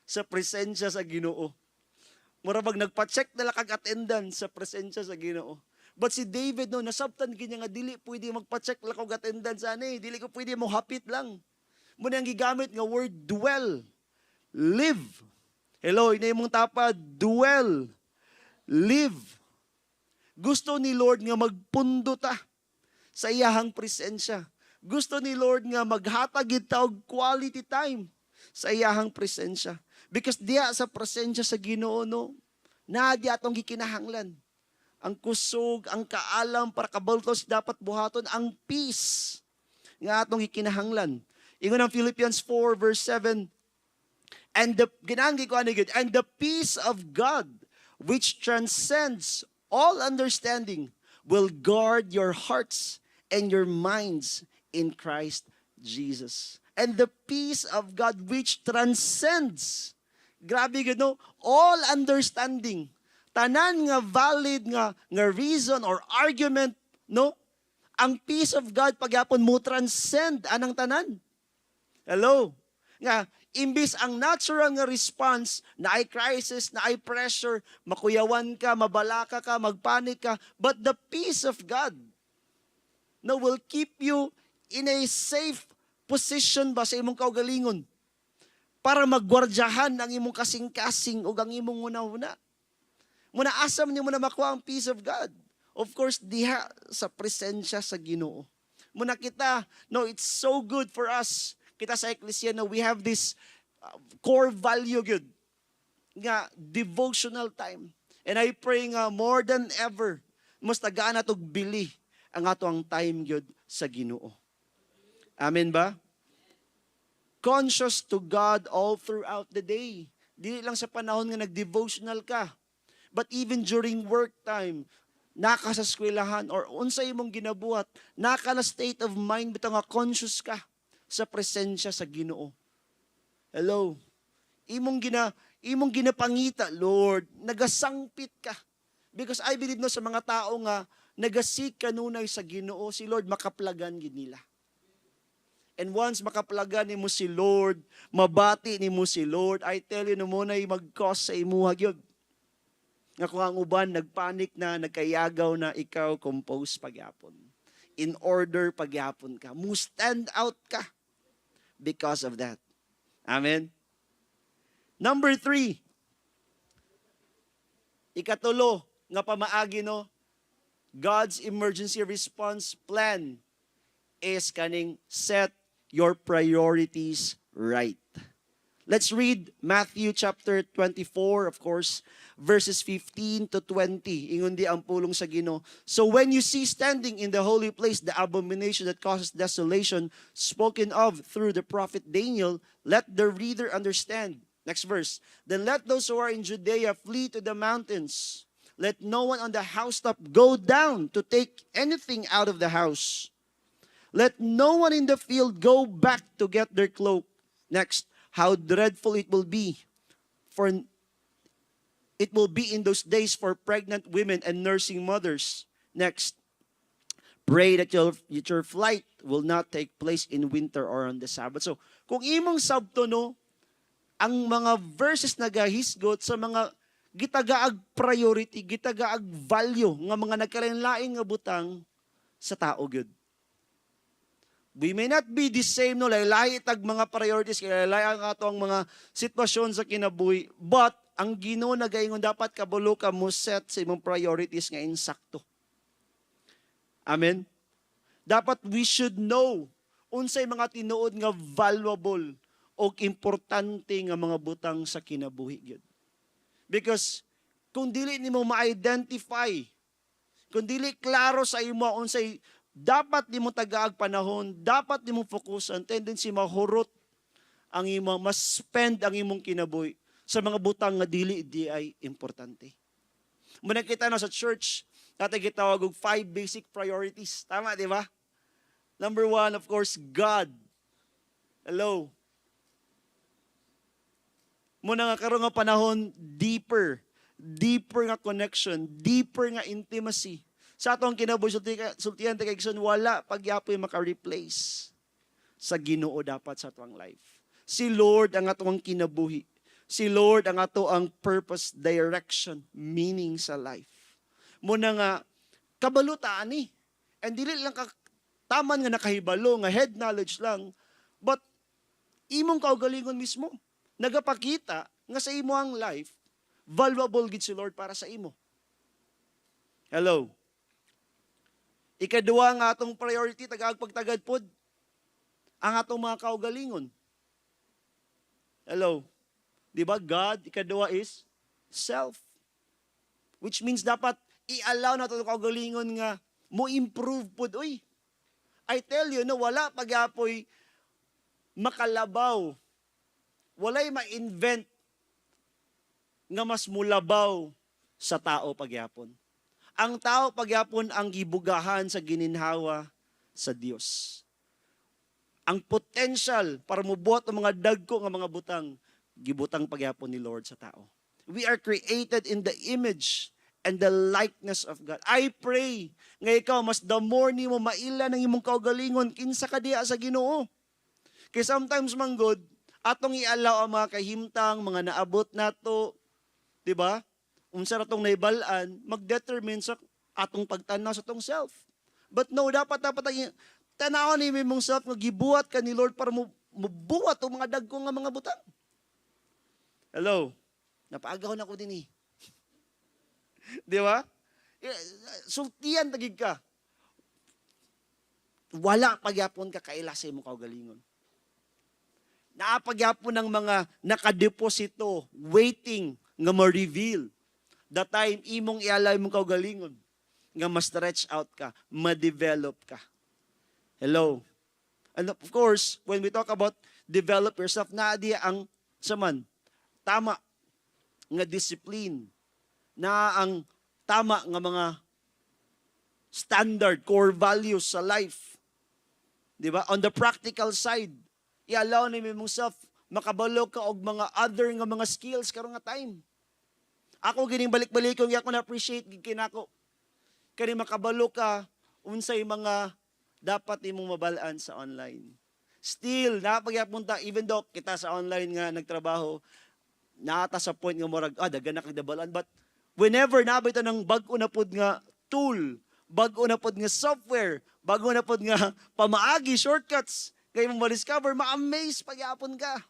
C: sa presensya sa Ginoo. Mura bag nagpa-check na lang kag attendance sa presensya sa Ginoo. But si David, no, nasabtan kanya nga, dili pwede magpa-check lang kag attendance, dili ko pwede mo hapit lang. Muna ang gigamit nga word, dwell, live. Hello, ina mong tapa, dwell, live. Gusto ni Lord nga magpundo ta sa iyahang presensya. Gusto ni Lord nga maghatag ita og quality time sa iyahang presensya. Because diya sa presensya sa Ginoo no, na diya atong gikinahanglan. Ang kusog, ang kaalam para kabultos dapat buhaton ang peace nga atong gikinahanglan. Ingon ang Philippians 4 verse 7, and the peace of God which transcends all understanding will guard your hearts and your minds in Christ Jesus. And the peace of God which transcends, grabe gud no, all understanding. Tanan nga valid nga reason or argument, no? Ang peace of God pagyapon mo transcend anang tanan. Hello. Nga imbis ang natural nga response na ay crisis, na ay pressure, makuyawan ka, mabalaka ka, magpanik ka, but the peace of God no, will keep you in a safe position ba sa imong kaugalingon para magwardyahan ang imong kasing-kasing o ang imong una-una. Muna asam niyo muna makuha ang peace of God. Of course, diha sa presensya sa Ginoo. Muna kita, no, it's so good for us. Kita sa Ecclesia na we have this core value good, nga devotional time. And I pray nga more than ever, mas tagaan na itong bili ang ato ang time good sa Ginoo. Amen ba? Conscious to God all throughout the day. Dili lang sa panahon nga nag-devotional ka, but even during work time, naka sa eskwelahan or unsay imong ginabuhat, naka na state of mind bitaw nga conscious ka sa presensya sa Ginoo. Hello. Imong ginapangita, Lord, nagasangpit ka. Because I believe no sa mga tao nga nagasik kanunay sa Ginoo, si Lord makaplagan gid nila. And once makaplagan nimo si Lord, mabati nimo si Lord, I tell you no mo na mag-cause sa imuha gyud. Nga kung ang uban nagpanik na, nagkayagaw na, ikaw compose pagyapon. In order pagyapon ka. Mo stand out ka because of that. Amen? Number 3. Ikatulo, nga pamaagi no, God's emergency response plan is kaning set your priorities right. Let's read Matthew chapter 24, of course, verses 15 to 20. Ingon di ang pulong sa Ginoo. So when you see standing in the holy place the abomination that causes desolation spoken of through the prophet Daniel, let the reader understand. Next verse. Then let those who are in Judea flee to the mountains. Let no one on the housetop go down to take anything out of the house. Let no one in the field go back to get their cloak. Next. How dreadful it will be in those days for pregnant women and nursing mothers. Next, Pray that your flight will not take place in winter or on the Sabbath. So, kung imong sabto no, ang mga verses nagahisgot sa mga gitagaag priority, gitagaag value nga mga nagkalain-laing nga butang sa tao gyud. We may not be the same, no, lahi tag mga priorities, lahi ang ato ang mga sitwasyon sa kinabuhi, but ang Ginoo nagaingon dapat kabalo ka mo set sa imong priorities nga insakto. Amen? Dapat we should know unsay mga tinuod nga valuable o importante nga mga butang sa kinabuhi gyud. Because kung dili nimo ma-identify, kung dili klaro sa imo unsay dapat nimo tagaag panahon, dapat nimo fokusan, tendency mahurot ang imo, mas spend ang imong kinabuhi sa mga butang nga dili di ay importante. Muna kita na sa church, natin gitawag og 5 basic priorities. Tama, di ba? Number 1, of course, God. Hello. Muna nga karon nga panahon, deeper nga connection, deeper nga intimacy. Sa atong kinabuhi sultihan kay Gison, wala pagyapoy maka-replace sa Ginoo dapat sa atong life. Si Lord ang atong kinabuhi. Si Lord ang ato ang purpose, direction, meaning sa life. Muna nga kabalutaan ni. And dili lang ka taman nga nakahibalo nga head knowledge lang, but imong kaugalingon mismo nagapakita nga sa imo ang life valuable gid si Lord para sa imo. Hello. Ikaduha nga atong priority, tagaag pagtagad pod, ang atong mga kaugalingon. Hello. Di ba? God, ikaduha is self. Which means dapat i-allow na itong kaugalingon nga mo improve pod. Uy, I tell you, no, wala pag-apoy makalabaw. Walay ma-invent nga mas mulabaw sa tao pagyapon. Ang tao pagyapon ang gibugahan sa gininhawa sa Dios. Ang potential para mubuhat ang mga dagko nga mga butang, gibutang pagyapon ni Lord sa tao. We are created in the image and the likeness of God. I pray nga ikaw mas the more nimo maila ng imong kaugalingon kinsa ka diha sa Ginoo. Kay sometimes man God, atong i-allow ang mga kahimtang, mga naabot nato, di ba? Unsa ra tong naibal-an, mag-determine sa atong pagtanaw sa tong self. But no, dapat ang tanawon ni mong self nga gibuhat ka ni Lord para mubuhat ang mga dagko nga mga butang. Hello. Napaagaw na ko din eh. Di ba? Sultian tagig ka. Wala pagyapon ka kaila sa imong kaugalingon. Naapagyapon ng mga nakadeposito, waiting nga ma-reveal. The time imong ialay mong kaugalingon nga ma-stretch out ka, ma-develop ka. Hello. And of course, when we talk about develop yourself, naadi ang saman tama nga discipline, na ang tama nga mga standard, core values sa life. Di ba? On the practical side, i-allow ni mong self makabalo ka og mga other nga mga skills karon nga time. Ako gining balik-balik kung ako na-appreciate gid kinako. Kani makabalo ka unsay mga dapat imong mabalaan sa online. Still, napagyapunta, even though kita sa online nga nagtrabaho, naata sa point nga murag, daghan na kag dabalaan. But whenever nabita ng bag-o na pod nga tool, bag-o na pod nga software, bago na pod nga pamaagi, shortcuts, kay mo ma-discover, ma-amaze pagyapon ka.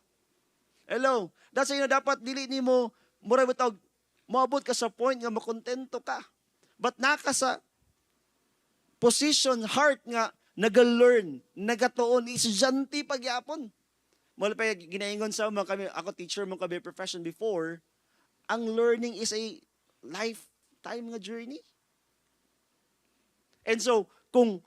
C: Hello. That's why dapat dili nimo murag bitog moabot ka sa point nga makontento ka. But naka sa position, heart nga naga-learn, nagatuon, estudyante pagyapon. Mula pa ginaingon sa mga kami, ako teacher mo kami profession before, ang learning is a lifetime nga journey. And so, kung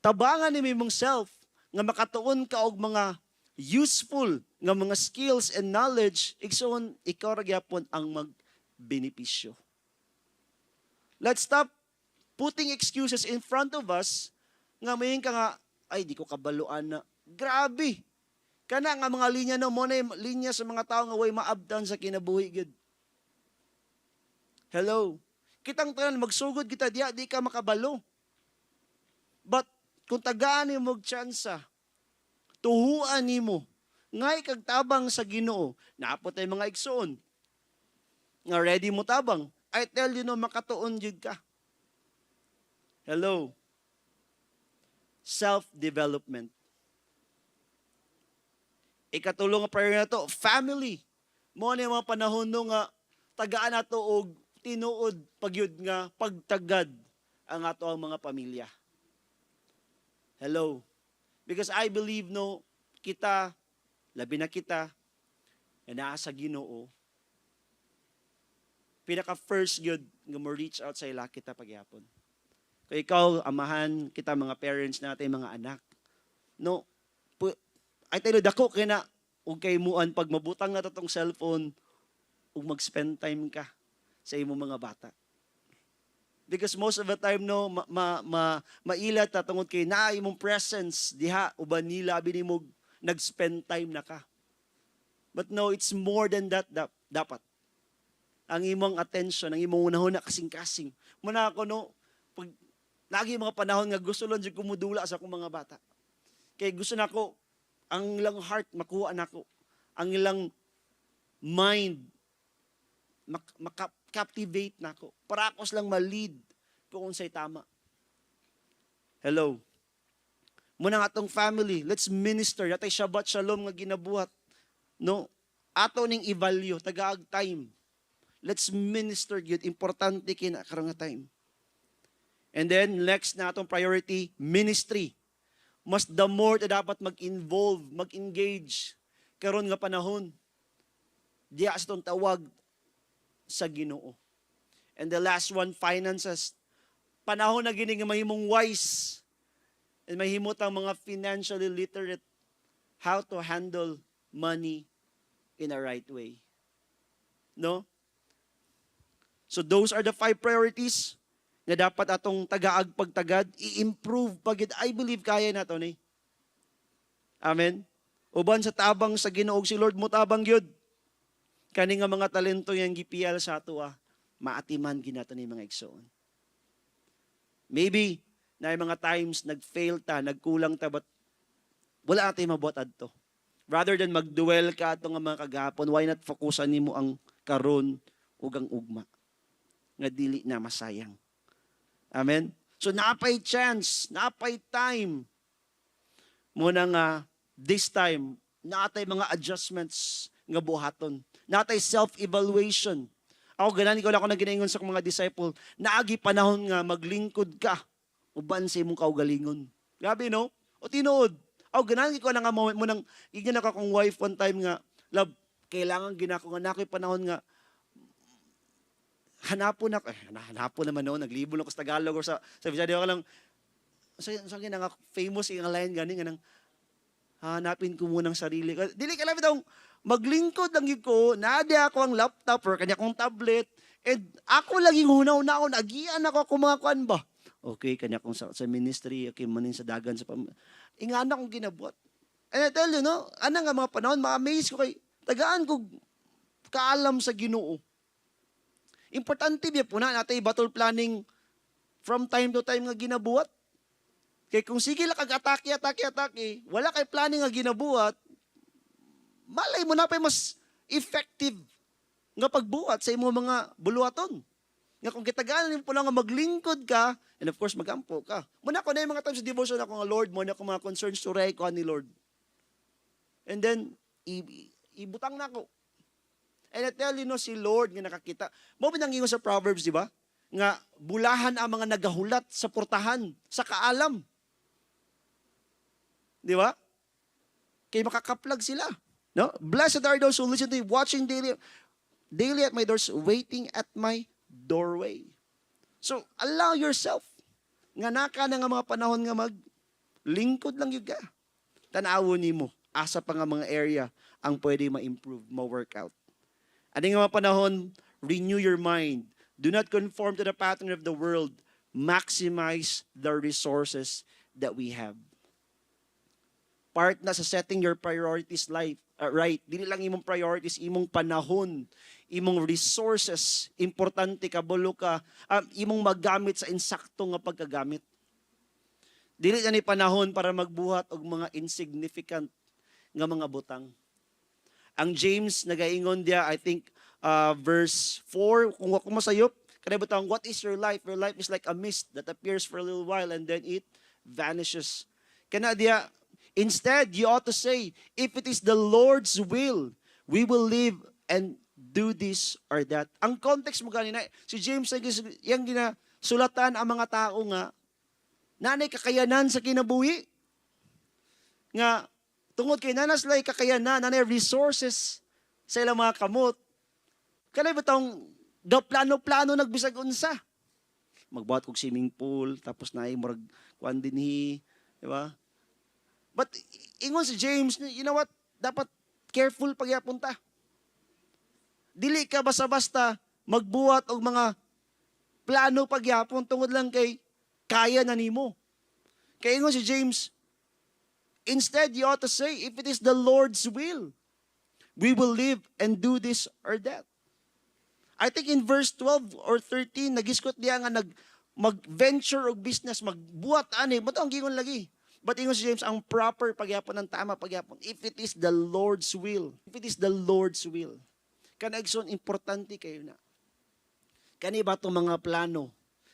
C: tabangan ni mong self, nga makatuon ka og mga useful nga mga skills and knowledge, igsoon ikaw ra gyapon ang magbenepisyo. Let's stop putting excuses in front of us nga mayin ka nga, ay di ko kabaluan na. Grabe. Kana nga mga linya no, mo na linya sa mga tao nga way maabdan sa kinabuhi gid. Hello. Kitang tanan magsugod kita diha, di ka makabalo. But kung tagaan nimo og tsansa, tuhuan nimo ngay kag tabang sa Ginoo, naapot ay mga igsoon nga ready mo tabang. I tell you no, makatuon jud ka. Hello. Self-development. Ikatulong nga prayer na to, family. Mo na yung mga panahon no nga tagaan nato og tinuod pagyud nga pagtagad ang ato ang mga pamilya. Hello. Because I believe no, kita, labi na kita, na naa sa Ginoo, pinaka first yun nga mo reach out sa ila kita pagyapon. Kaya ikaw, amahan kita, mga parents natin, mga anak. No, ay tayo dako kaya na, ug kay muan pag mabutang na tong cellphone, ug mag-spend time ka sa imong mga bata. Because most of the time no mailat ta tungod kay naa imong presence diha uban nila binimog nag-spend time na ka. But no, it's more than that dapat. Ang imong attention, ang imong unahon na kasing-kasing. Muna ako no, pag lagi mga panahon nga gusto lang jud kumudula sa akong mga bata. Kay gusto nako ang ilang heart makuha nako. Ang ilang mind captivate nako. Para ako lang ma-lead kung unsay tama. Hello. Muna nga atong family, let's minister. Natay Shabbat Shalom nga ginabuhat. No? Ato ning i-value, tagaag time. Let's minister gyud, importante kina karong nga time. And then next na atong priority, ministry. Mas the more na dapat mag-involve, mag-engage karon nga panahon. Diya sa tong tawag sa Ginoo. And the last one, finances. Panahon na gini nga mahimong wise and mahimot ang mga financially literate how to handle money in a right way. No? So those are the 5 priorities nga dapat atong tagaag pagtagad, i-improve pagid. I believe kaya nato ni. Amen. Uban sa tabang sa Ginoo si Lord mo tabang gyud. Kani nga mga talento yang gipial sa ato maatiman ginato ni mga igsoon. Maybe na mga times nag-fail ta, nagkulang ta, but wala natin mabuhat adto. Rather than mag-dwell ka ato nga mga kagapon, why not focusan nimo ang karon ug ang ugma nga dili na masayang. Amen. So naapay chance, naapay time. Muna nga this time naatay mga adjustments nga buhaton. Natay self-evaluation. Ako ganani ko lang ako naginaingon sa mga disciple, naagi panahon nga maglingkod ka uban sa imong kaugalingon. Grabe no? O tinuod. Ako ganani ko lang nga moment mo nang igyan ako kong wife one time nga, love, kailangan ginako nga nakoy panahon nga hanapon naman noon, naglibon ako sa Tagalog or sa Bisaya ako lang sa nga famous yung line gani nga nang hanapin ko munang sarili. Dili ka lang daw maglingkod lang yun ko, nadia ako ang laptop or kanya kong tablet, and ako laging hunaw-na ako, nagian ako mga kuan ba. Okay, kanya kong sa ministry, okay, manin sa dagan, sa ingana kong ginabuhat. And I tell you, no, nga mga panahon, ma-amaze ko kay, tagaan ko kaalam sa Ginoo. Importante biya po na natin battle planning from time to time nga ginabuhat. Kaya kung sige lang kag-atake, wala kay planning nga ginabuhat, malay mo na pa mas effective nga pagbuhat sa imong mga buluhaton. Nga kung kitagalan po lang nga maglingkod ka, and of course magampo ka. Muna ko na yung mga times sa devotion ako nga Lord, muna ko mga concerns to ray ko ni Lord. And then, ibutang na ko. And I tell you no, si Lord nga nakakita. Mo binangingon sa Proverbs, di ba? Nga bulahan ang mga nagahulat sa portahan, sa kaalam. Di ba? Kaya makakaplag sila. No? Blessed are those who listen to you, watching daily at my doors, waiting at my doorway. So, allow yourself. Nga naka na nga mga panahon nga maglingkod lang yung ka. Tanawon mo, asa pa nga mga area ang pwede ma-improve, ma-workout. Ano nga mga panahon, renew your mind. Do not conform to the pattern of the world. Maximize the resources that we have. Part na sa setting your priorities right. Dili lang imong priorities, imong panahon, imong resources, importante kabulo ka, imong magamit sa insakto nga pagkagamit. Dili na ni panahon para magbuhat og mga insignificant nga mga butang. Ang James nagaingon dia, I think verse 4, kung ako masayop, kanay butang, what is your life? Your life is like a mist that appears for a little while and then it vanishes. Kana dia, instead, you ought to say, if it is the Lord's will, we will live and do this or that. Ang context mo ganina, si James yung ginasulatan ang mga tao nga, nanay kakayanan sa kinabuhi. Nga, tungod kay nanas lay kakayanan, nanay resources sa ilang mga kamot. Kanay ba taong plano-plano nagbisag unsa? Magbuhat kog swimming pool, tapos na murag kuan dinhi, di ba? But ingon si James, you know what? Dapat careful pagyapunta. Dili ka basta-basta magbuhat og mga plano pagyapon tungod lang kay kaya na nimo. Kaya ingon si James, instead you ought to say, if it is the Lord's will, we will live and do this or that. I think in verse 12 or 13, nagiskot diya nga mag-venture og business, magbuhat ani, bato ang gingon lagi. But ingon si James, ang proper pagyapon ng tama pagyapon, if it is the Lord's will. If it is the Lord's will. Kanagson, importante kayo na. Kani ba itong mga plano?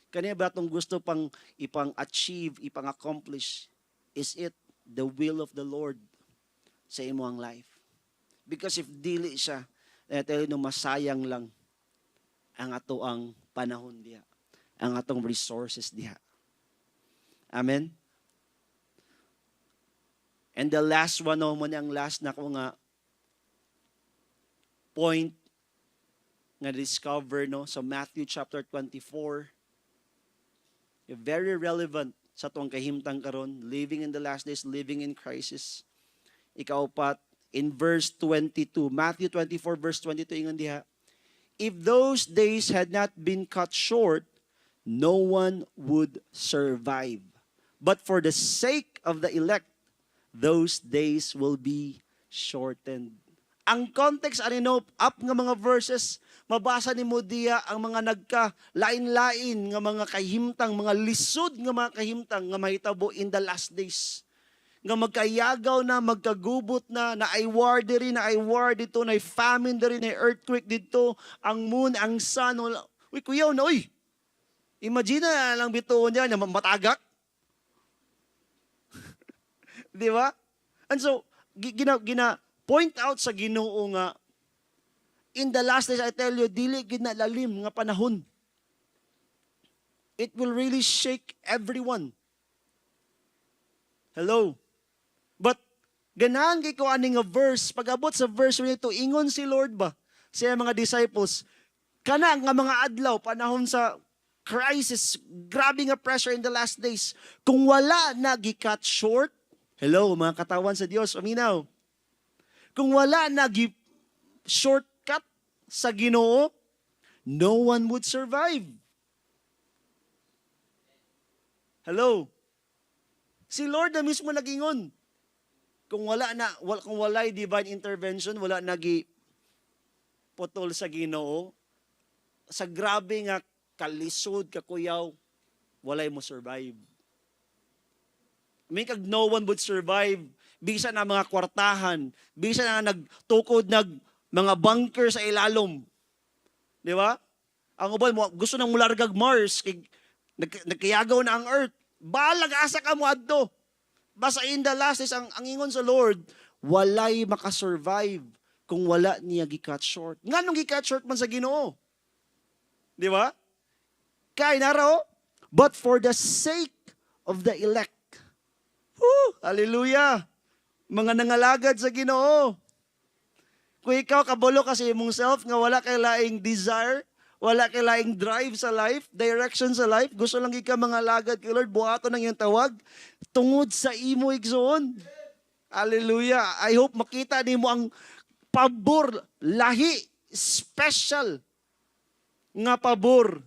C: Kani ba itong gusto pang ipang-achieve, ipang-accomplish? Is it the will of the Lord sa imo ang life? Because if dili siya, tell you, masayang lang ang ato ang panahon diha. Ang atong resources diha. Amen? And the last one, mo ang last na ko nga point nga discover sa Matthew chapter 24. Very relevant sa tuwang kahimtang karon, living in the last days, living in crisis. Ikaupat, in verse 22, Matthew 24 verse 22, ingon diha, if those days had not been cut short, no one would survive. But for the sake of the elect, those days will be shortened. Ang context, up nga mga verses, mabasa ni mo diya ang mga nagka-lain-lain nga mga kahimtang, mga lisod nga mga kahimtang nga mahitabo in the last days. Nga magkayagaw na, magkagubot na ay war diri, na ay war dito, na ay famine diri, na ay earthquake dito, ang moon, ang sun, wala. Uy, kuyaw na, uy. Imagine na lang bituon niya, na matagak. Di ba? And so, point out sa Ginoo nga, in the last days, I tell you, dili ginalalim nga panahon. It will really shake everyone. Hello? But, ganahan kay ko aning nga verse, pag-abot sa verse nito, ingon si Lord ba, siya mga disciples, kana nga mga adlaw, panahon sa crisis, grabe nga pressure in the last days, kung wala na gi-cut short, hello, mga katawan sa Diyos, aminaw, kung wala na shortcut sa Ginoo, no one would survive. Hello? Si Lord na mismo nagingon. Kung wala'y divine intervention, wala putol sa Ginoo, sa grabe nga kalisod, kakuyaw, walay mo survive. May kag no one would survive. Bisa na mga kwartahan. Bisa na nagtukod mga bunker sa ilalom. Di ba? Ang uban, gusto nang mulargag Mars. Nagkayagaw na ang Earth. Balag asa ka mo adto. Basta in the last days, ang ingon sa Lord, walay makasurvive kung wala niya gi-cut short. Nga nung gi-cut short man sa Ginoo. Di ba? Kaya naro, but for the sake of the elect. Hallelujah! Mga nangalagad sa Ginoo. Kung ikaw kabalo kasi imong self nga wala kay laing desire, wala kay laing drive sa life, direction sa life, gusto lang ika mga lagad kay Lord, buhaton ang iyong tawag, tungod sa imo igsoon. Hallelujah! I hope makita nimo ang pabor, lahi, special nga pabor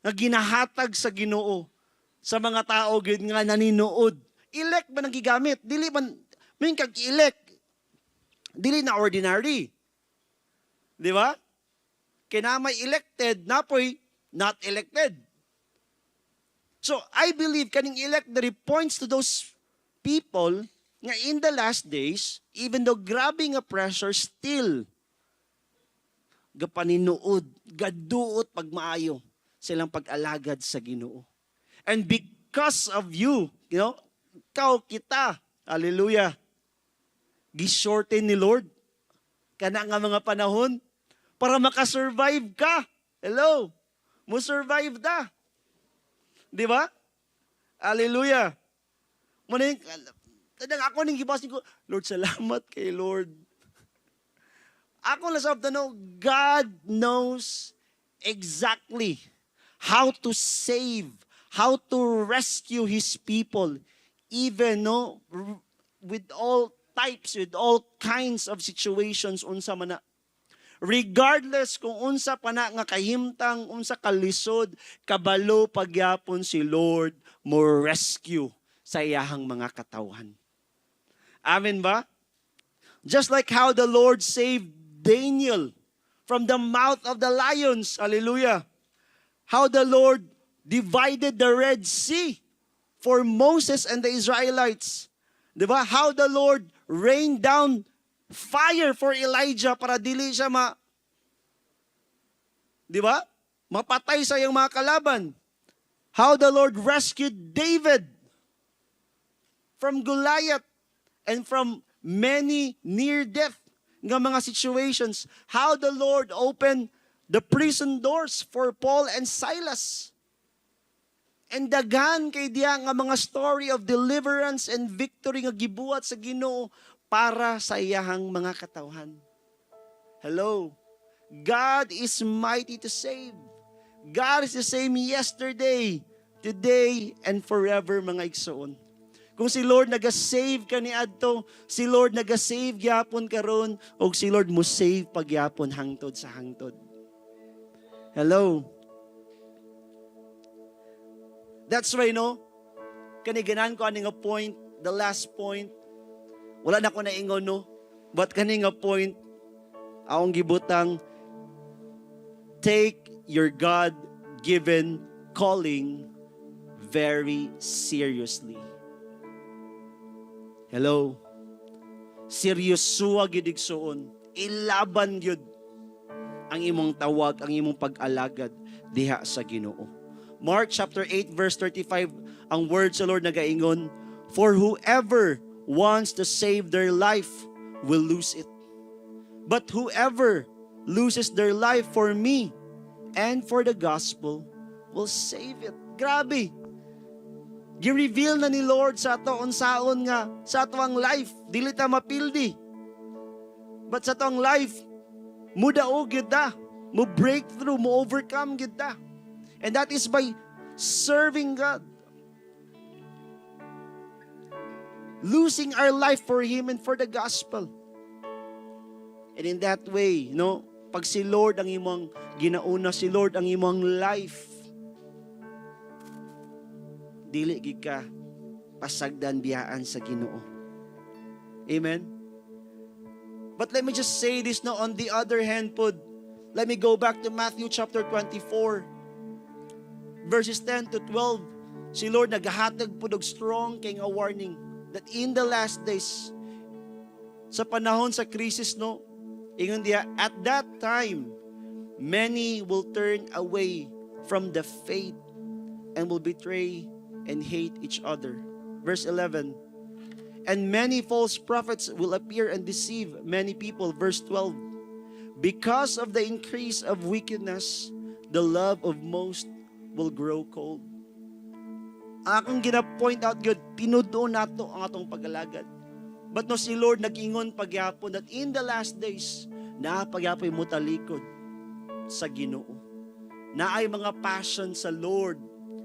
C: nga ginahatag sa Ginoo sa mga tao gid nga naninood. Elect ba nang gigamit? Dili man may kag-elect. Dili na ordinary. Di ba? Kaya may elected, napoy not elected. So, I believe kaning elect diri points to those people nga in the last days, even though grabe nga pressure, still, gapaninuod, gaduot pagmaayo silang pag-alagad sa Ginoo. And because of you, kita, hallelujah, gishorten ni Lord kana nga mga panahon para makasurvive ka. Hello, mo survive da. Di ba? Hallelujah. Muna tadang ako ning gibas ko, Lord, salamat kay Lord. Ako lang sa know, God knows exactly how to save, how to rescue His people, even with all types, with all kinds of situations, unsa man na. Regardless kung unsa pa na nga kahimtang, unsa kalisod, kabalo pagyapon si Lord mo rescue sa iyahang mga katawhan. Amen ba? Just like how the Lord saved Daniel from the mouth of the lions. Hallelujah. How the Lord divided the Red Sea for Moses and the Israelites. Diba? How the Lord rained down fire for Elijah para dili siya diba? Mapatay sa iyang mga kalaban. How the Lord rescued David from Goliath and from many near-death nga mga situations. How the Lord opened the prison doors for Paul and Silas. And daghan kay diya nga mga story of deliverance and victory nga gibuhat sa Ginoo para sa iyahang mga katawhan. Hello. God is mighty to save. God is the same yesterday, today, and forever, mga igsoon. Kung si Lord naga-save ka ni adto, si Lord naga-save gyapon karon, o si Lord mo save pagyapon hangtod sa hangtod. Hello. That's why, kaniganan ko aning point, the last point, wala na ko na ingon, but kaning point, akong gibutang, take your God-given calling very seriously. Hello. Seryosuwa gid igsoon. Ilaban gyud ang imong tawag, ang imong pag-alagad diha sa Ginoo. Mark chapter 8 verse 35, ang word sa Lord nagaingon, for whoever wants to save their life will lose it. But whoever loses their life for me and for the gospel will save it. Grabe. Gi-reveal na ni Lord sa ato unsaon nga sa ato ang life dili ta mapildi. But sa ato ang life mudaog gyud ta, mo breakthrough, mo overcome gyud ta. And that is by serving God. Losing our life for Him and for the gospel. And in that way, pag si Lord ang imong ginauna, si Lord ang imong life, dili gid ka pasagdan biyaan sa Ginoo. Amen? But let me just say this now, on the other hand, let me go back to Matthew chapter 24, verses 10 to 12. Si Lord nagahatag po og strong kay nga warning that in the last days, sa panahon sa krisis, ingon diya, at that time, many will turn away from the faith and will betray and hate each other. Verse 11, and many false prophets will appear and deceive many people. Verse 12, because of the increase of wickedness, the love of most will grow cold. Akong gina-point out good, tinudo nato ang atong pag-alagad. But si Lord nag-ingon pagyapon that in the last days, pagyapon mo talikod sa Ginoo. Naay mga passion sa Lord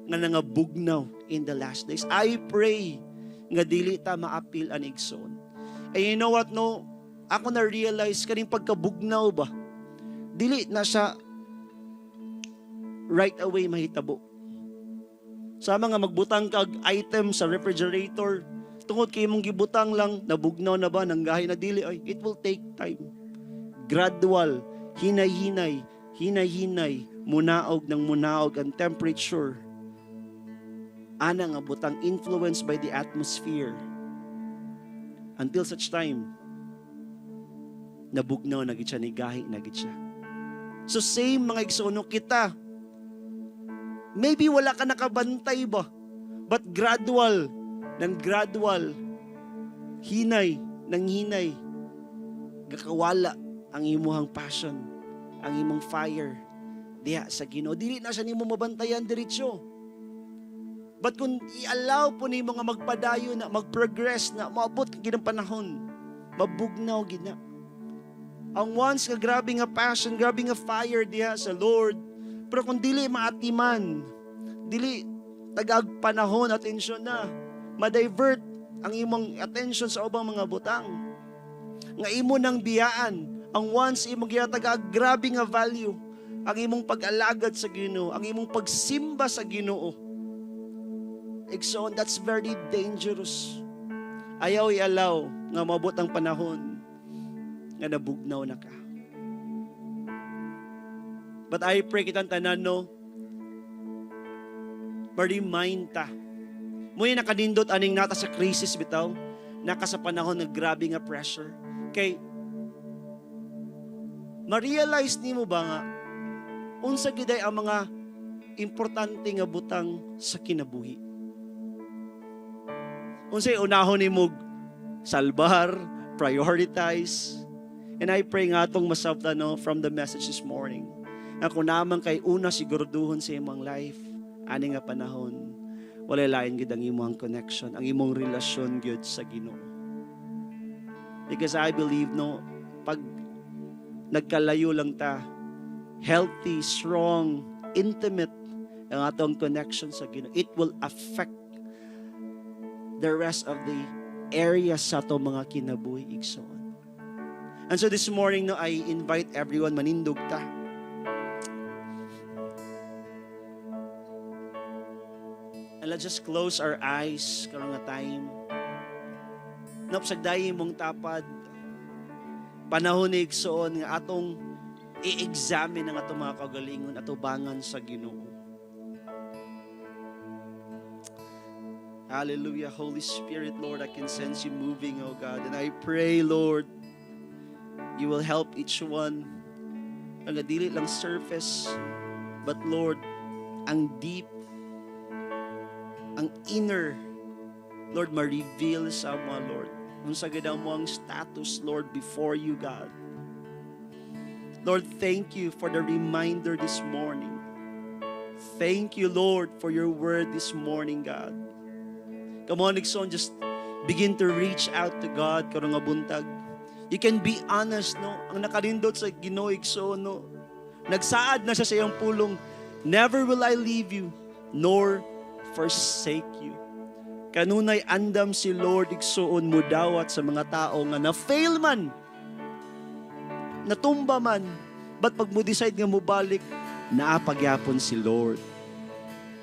C: nga nangabugnaw in the last days. I pray nga dili ta maapil ang igsoon. And you know what, ako na-realize kaning pagkabugnaw ba, dili na siya right away mahitabo. Sa mga magbutang kag item sa refrigerator, tungod kay mong gibutang lang, nabugnaw na ba, nanggahay na dili, it will take time. Gradual, hinay-hinay, munaog ng munaog ang temperature ana nga butang influenced by the atmosphere. Until such time, nabugnaw na gid siya, nigahi na gid siya. So same mga igsoon kita. Maybe wala ka nakabantay ba? But gradual, hinay, gakawala ang imuhang passion, ang imong fire diha sa Ginoo. Dili na siya nimo mabantayan diretsyo. But kung i-allow po nimo nga magpadayo na, mag-progress na, maabot ka ginang panahon, mabugnaw gina. Ang once nga grabe nga passion, grabe nga fire diha sa Lord. Pero kung dili maatiman, dili tagag panahon, atensyon na, ma-divert ang imong attention sa ubang mga butang. Nga imo nang biyaan, ang once imong ginatagag grabe nga value, ang imong pag-alagad sa Ginoo, ang imong pagsimba sa Ginoo. Exxon, that's very dangerous. Ayaw i-allow nga mabot ang panahon nga nabugnaw na ka. But I pray kitang tanan, no, ma-remind ta. Muna nakanindot aning nata sa crisis bitaw, naka sa panahon ng grabe nga pressure. Kay, ma-realize nimo ba nga, unsa giday ang mga importante nga butang sa kinabuhi. Unsay unahon nimo salbar, prioritize. And I pray nga atong masabta, no, from the message this morning, na kung naman kay una siguraduhon sa imong life, ani nga panahon, wala lain gid ang imong connection, ang imong relasyon gyud sa Ginoo. Because I believe, no, pag nagkalayo lang ta, healthy, strong, intimate ang atong connection sa Ginoo, it will affect the rest of the areas sa atong mga kinabuhi, igsoon. And so this morning, no, I invite everyone, manindog ta. And let's just close our eyes karong nga time. Napsagdayi mong tapad, panahon ni igsoon nga atong i-examine ang atong mga kagalingon at ubangan sa Ginoo. Hallelujah. Holy Spirit, Lord, I can sense you moving, oh God. And I pray, Lord, you will help each one. Ang dili lang surface, but Lord, ang deep, ang inner, Lord, ma-reveal sa mga, Lord. Kung sa ganda mo ang status, Lord, before you, God. Lord, thank you for the reminder this morning. Thank you, Lord, for your word this morning, God. Come on, Nixon, just begin to reach out to God karong nga buntag. You can be honest, no? Ang nakarindot sa Ginoo, Nixon, no? Nagsaad na siya sa iyang pulong, never will I leave you, nor forsake you. Kanunay andam si Lord igsuon mo dawat sa mga tao nga na-fail man, natumba man, but pag mo decide nga mo balik, naapagyapon si Lord.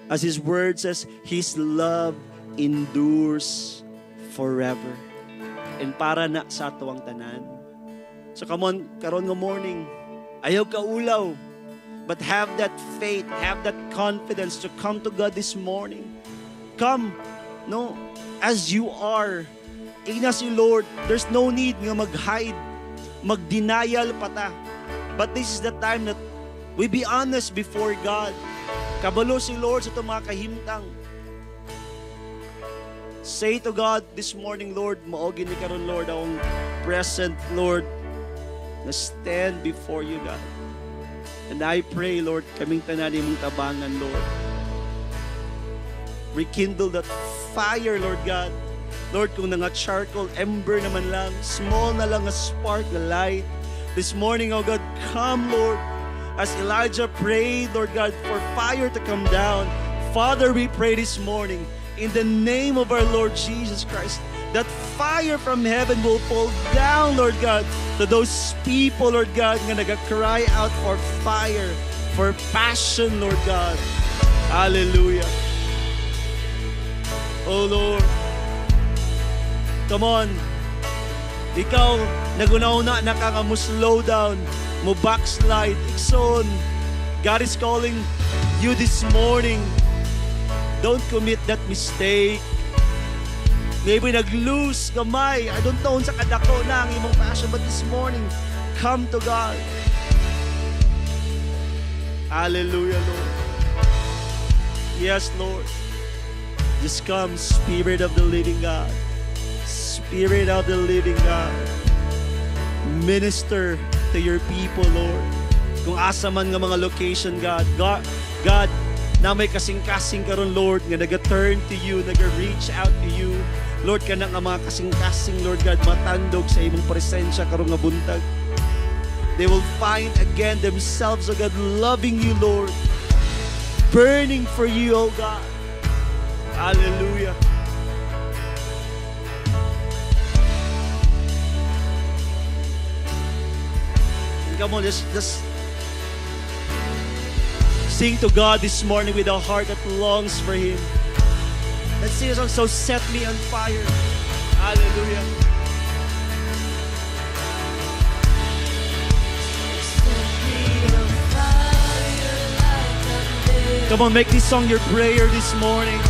C: As His word says, His love endures forever. And para na sa tuwang tanan. So come on, karon nga morning, ayaw ka ulaw, but have that faith, have that confidence to come to God this morning. Come, no, as you are. Ina si Lord, there's no need nga mag-hide, mag-denial pa ta. But this is the time that we be honest before God. Kabalo si Lord sa itong mga kahimtang. Say to God this morning, Lord, maogin ni karon, Lord, akong present, Lord, na stand before you, God. And I pray, Lord, kaming tanan mong tabangan, Lord. Rekindle that fire, Lord God. Lord, kung nga charcoal, ember naman lang, small na lang a spark, a light. This morning, oh God, come, Lord. As Elijah prayed, Lord God, for fire to come down. Father, we pray this morning, in the name of our Lord Jesus Christ, that fire from heaven will fall down, Lord God, to those people, Lord God, nga nag-cry out for fire, for passion, Lord God. Hallelujah. Oh Lord, come on. Ikaw, naguna-una na ka nga mo slow down, mo backslide, ikson. God is calling you this morning. Don't commit that mistake. Maybe nag-lose gamay. I don't know sa kadako na ang imong passion, but this morning, come to God. Hallelujah, Lord. Yes, Lord. Just come, Spirit of the living God. Spirit of the living God. Minister to your people, Lord. Kung asa man nga mga location, God, na may kasing-kasing karon, Lord, nga naga-turn to you, naga-reach out to you. Lord, ka na nga mga kasing-kasing, Lord God, matandog sa imong presensya karon nga buntag. They will find again themselves, oh God, loving you, Lord. Burning for you, oh God. Hallelujah. And come on, just sing to God this morning with a heart that longs for Him. Let's sing a song, So Set Me on Fire. Hallelujah. Come on, make this song your prayer this morning.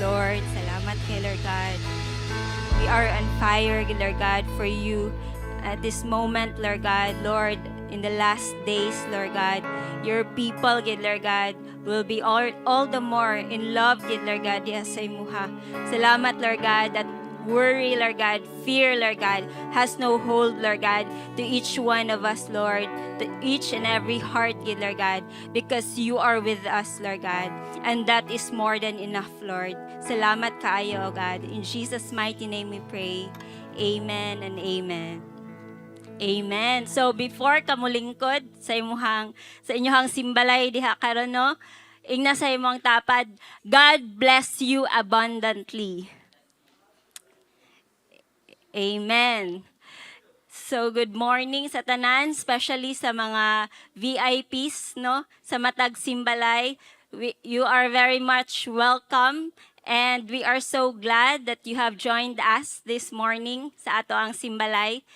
D: Lord. Salamat kay Lord God. We are on fire, Lord God, for you at this moment, Lord God. Lord, in the last days, Lord God, your people, Lord God, will be all the more in love, Lord God, sa imuha. Salamat, Lord God, that worry, Lord God, fear, Lord God, has no hold, Lord God, to each one of us, Lord, to each and every heart, Lord God, because you are with us, Lord God, and that is more than enough, Lord. Salamat kaayo, O God. In Jesus' mighty name we pray. Amen and amen. Amen. So before kamulingkod sa inyong simbalay diha karon no, ingna sa imong tapad, God bless you abundantly. Amen. So good morning sa tanan, especially sa mga VIPs no, sa matag simbalay. You are very much welcome and we are so glad that you have joined us this morning sa ato ang simbalay.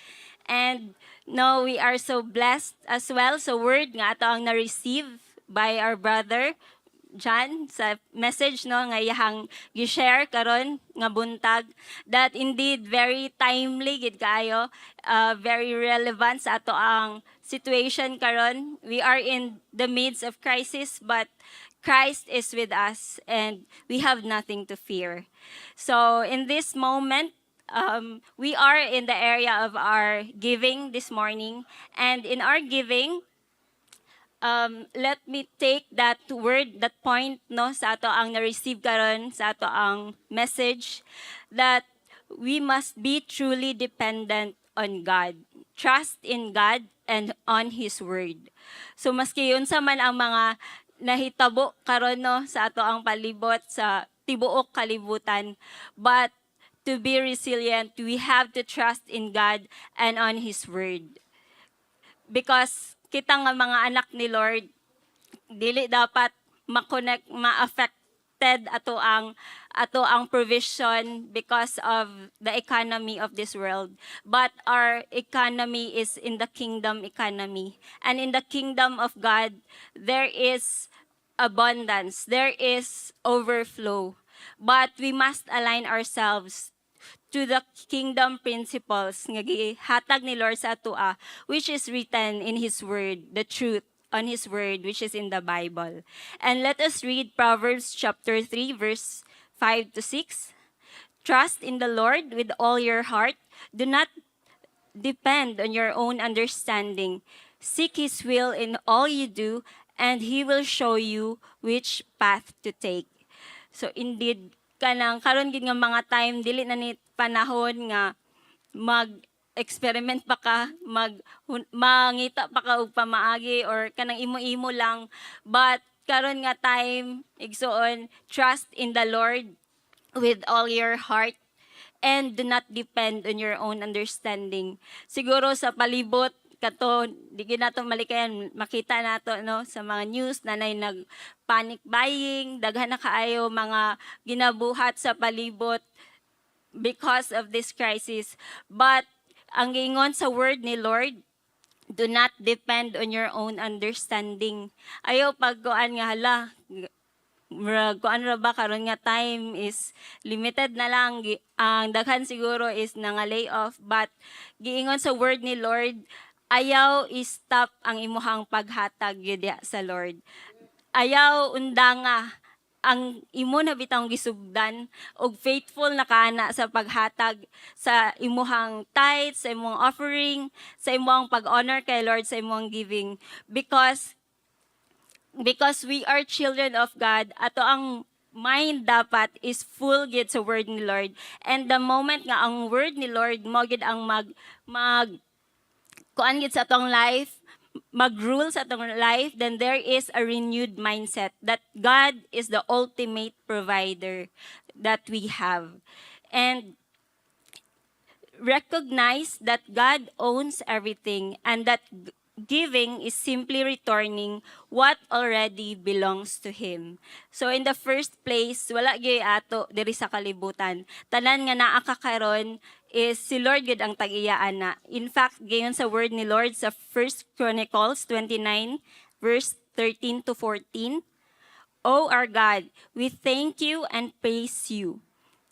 D: And no, we are so blessed as well sa word nga ato ang na-receive by our brother John sa message no nga iyang gi-share karon nga buntag, that indeed very timely gid kaayo, very relevant sa ato ang situation karon. We are in the midst of crisis, but Christ is with us and we have nothing to fear. So in this moment, we are in the area of our giving this morning, and in our giving, let me take that word, that point no sa ato ang na-receive karon sa ato ang message, that we must be truly dependent on God. Trust in God and on His word. So maski yun sa man ang mga nahitabo karon no sa ato ang palibot sa tibuok kalibutan, but to be resilient, we have to trust in God and on His Word. Because kita nga mga anak ni Lord, dili dapat ma-affected ato ang provision because of the economy of this world. But our economy is in the kingdom economy. And in the kingdom of God, there is abundance, there is overflow. But we must align ourselves to the kingdom principles nga gihatag ni Lord sa atua, which is written in His Word, the truth on His Word, which is in the Bible. And let us read Proverbs chapter 3, verse 5 to 6. Trust in the Lord with all your heart. Do not depend on your own understanding. Seek His will in all you do, and He will show you which path to take. So indeed, kanang karon gid nga mga time dili na ni panahon nga mag-experiment pa ka, mangita pa ka og pamaagi or kanang imo-imo lang, but karon nga time igsoon, trust in the Lord with all your heart and do not depend on your own understanding. Siguro sa palibot kato di gyud nato malikayan, makita nato no sa mga news na nag panic buying, daghan na kaayo mga ginabuhat sa palibot because of this crisis. But ang giingon sa word ni Lord, do not depend on your own understanding. Ayaw pagkuan nga hala, kuan ra ba karon nga time is limited na lang, ang daghan siguro is nga lay off, but giingon sa word ni Lord, ayaw i-stop ang imuhang paghatag gyud sa Lord. Ayaw undanga ang imo na bitang gisugdan og faithful na kana sa paghatag sa imuhang tithes, sa imong offering, sa imong pag-honor kay Lord, sa imong giving, because we are children of God. Ato ang mind dapat is full gid sa word ni Lord, and the moment nga ang word ni Lord mo gid ang mag kuan gid sa atong life, mag-rule sa atong life, then there is a renewed mindset that God is the ultimate provider that we have. And recognize that God owns everything, and that giving is simply returning what already belongs to Him. So in the first place, wala gyud ato diri sa kalibutan. Tanan nga naa ka karon is si Lord gud ang tag-iyaan na. In fact, gayon sa word ni Lord sa 1 Chronicles 29 verse 13 to 14. O our God, we thank you and praise you,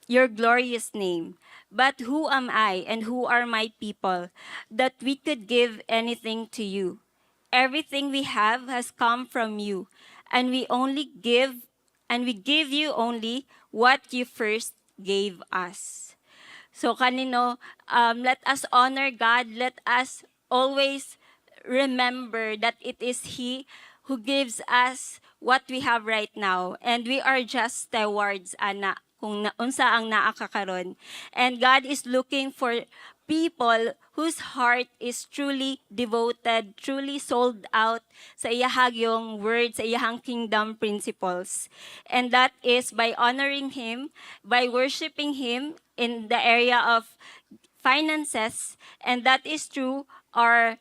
D: your glorious name. But who am I and who are my people that we could give anything to you? Everything we have has come from you, and we give you only what you first gave us. So kanino, let us honor God. Let us always remember that it is He who gives us what we have right now, and we are just stewards, ana, kung unsa ang naa kakaron. And God is looking for people whose heart is truly devoted, truly sold out sa iyahang yung word, sa iyahang kingdom principles. And that is by honoring Him, by worshiping Him in the area of finances, and that is true for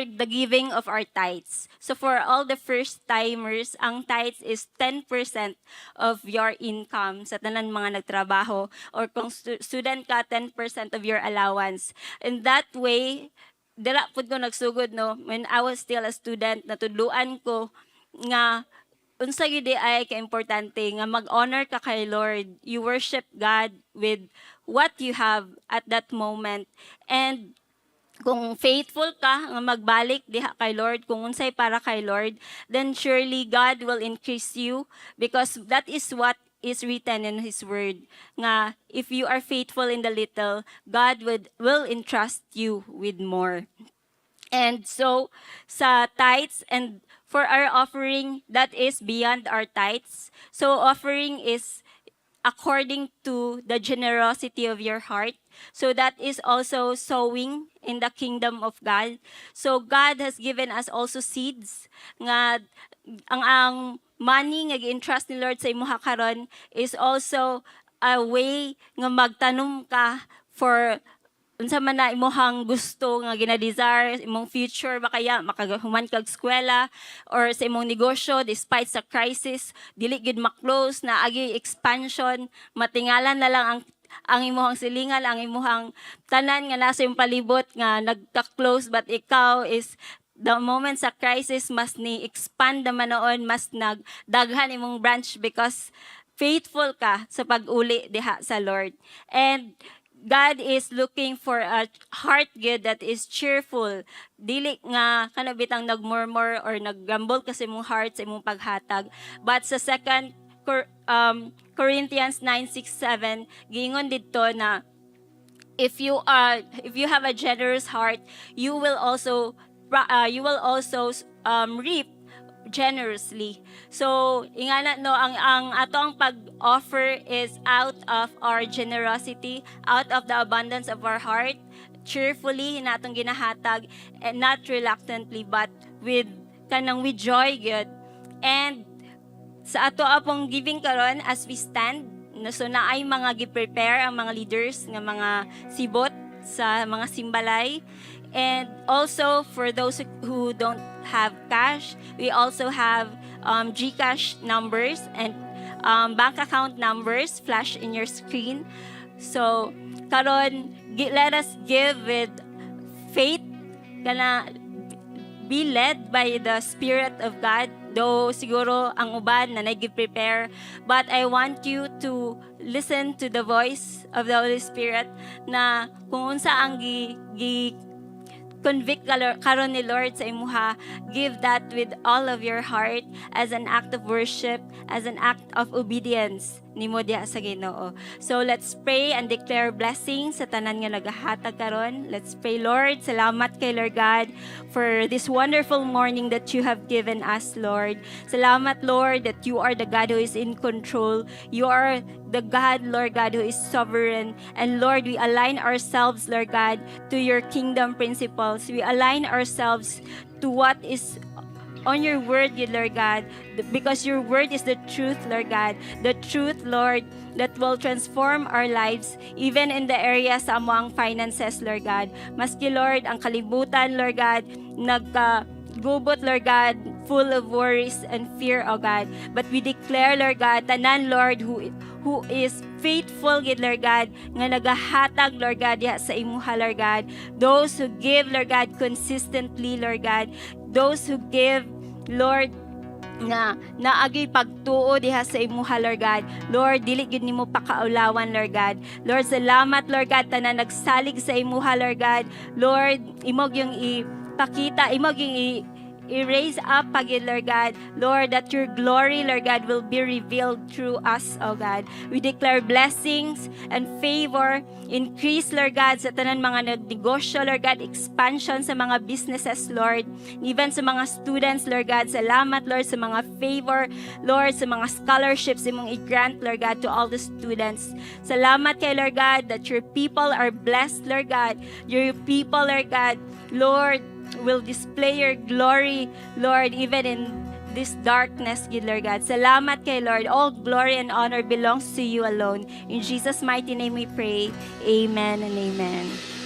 D: the giving of our tithes. So for all the first timers, ang tithes is 10% of your income sa tanan mga nagtrabaho, or kung student ka, 10% of your allowance. In that way, dira pud ko nagsugod no, when I was still a student, natudluan ko nga unsa gyud ay kaimportante nga mag-honor ka kay Lord. You worship God with what you have at that moment, and kung faithful ka nga magbalik diha kay Lord, kung unsay para kay Lord, then surely God will increase you, because that is what is written in His word, nga if you are faithful in the little, God will entrust you with more. And so sa tithes and for our offering, that is beyond our tithes. So offering is according to the generosity of your heart. So that is also sowing in the kingdom of God. So God has given us also seeds nga ang money nga gi-entrust ni Lord sa imuha karon is also a way nga magtanom ka for unsa man na imong gusto nga gina-desire imong future ba kaya makahuman kag eskwela or sa imong negosyo despite sa crisis dili gid ma-close na agi expansion matingalan na lang ang imong silingan ang imong tanan nga nasa imong palibot nga nagka-close but ikaw is the moment sa crisis mas ni expand naman noon mas nagdaghan imong branch because faithful ka sa pag-uli diha sa Lord. And God is looking for a heart good that is cheerful. Dili nga kanabitang nagmurmur or naggamble kasi imong heart sa imong paghatag. But sa 2 Corinthians 9:6-7 giingon didto na if you have a generous heart, you will also reap generously. So, ingana no ang atong pag-offer is out of our generosity, out of the abundance of our heart, cheerfully natong ginahatag and not reluctantly but with joy good. And sa ato apong giving karon as we stand, so naay mga gi-prepare ang mga leaders nga mga sibot sa mga simbalay. And also for those who don't have cash, we also have GCash numbers and bank account numbers flash in your screen. So karon let us give with faith, kana be led by the Spirit of God. Though siguro ang uban na nag-prepare, but I want you to listen to the voice of the Holy Spirit na kung unsa ang convict karon ni Lord sa imuha, give that with all of your heart as an act of worship, as an act of obedience nimo diha sa Ginoo. So let's pray and declare blessings sa tanan nga nagahatag karon. Let's pray. Lord, salamat kay Lord God for this wonderful morning that you have given us, Lord. Salamat, Lord, that you are the God who is in control. You are the God, Lord God, who is sovereign. And Lord, we align ourselves, Lord God, to your kingdom principles. We align ourselves to what is on your word, Lord God, because your word is the truth, Lord God. The truth, Lord, that will transform our lives, even in the area sa among finances, Lord God. Maski, Lord, ang kalibutan, Lord God, gubot, Lord God, full of worries and fear, oh God. But we declare, Lord God, tanan, Lord, who is faithful, Lord God, nga nagahatag, Lord God, diha sa imuha, Lord God. Those who give, Lord God, consistently, Lord God. Those who give, Lord, na naagi pagtuo diha sa imuha, Lord God. Lord, dili gid nimo pakaulawan, Lord God. Lord, salamat, Lord God, tanan nagsalig sa imuha, Lord God. Lord, imog yung ipakita, imog yung i-raise up pagid, Lord God. Lord, that your glory, Lord God, will be revealed through us, oh God. We declare blessings and favor, increase, Lord God, sa tanan mga negosyo, Lord God, expansion sa mga businesses, Lord. Even sa mga students, Lord God, salamat, Lord, sa mga favor, Lord, sa mga scholarships imong i-grant, Lord God, to all the students. Salamat kay Lord God, that your people are blessed, Lord God. Your people, Lord God, Lord, will display your glory, Lord, even in this darkness, Lord God. Salamat kay Lord. All glory and honor belongs to you alone. In Jesus' mighty name we pray. Amen and amen.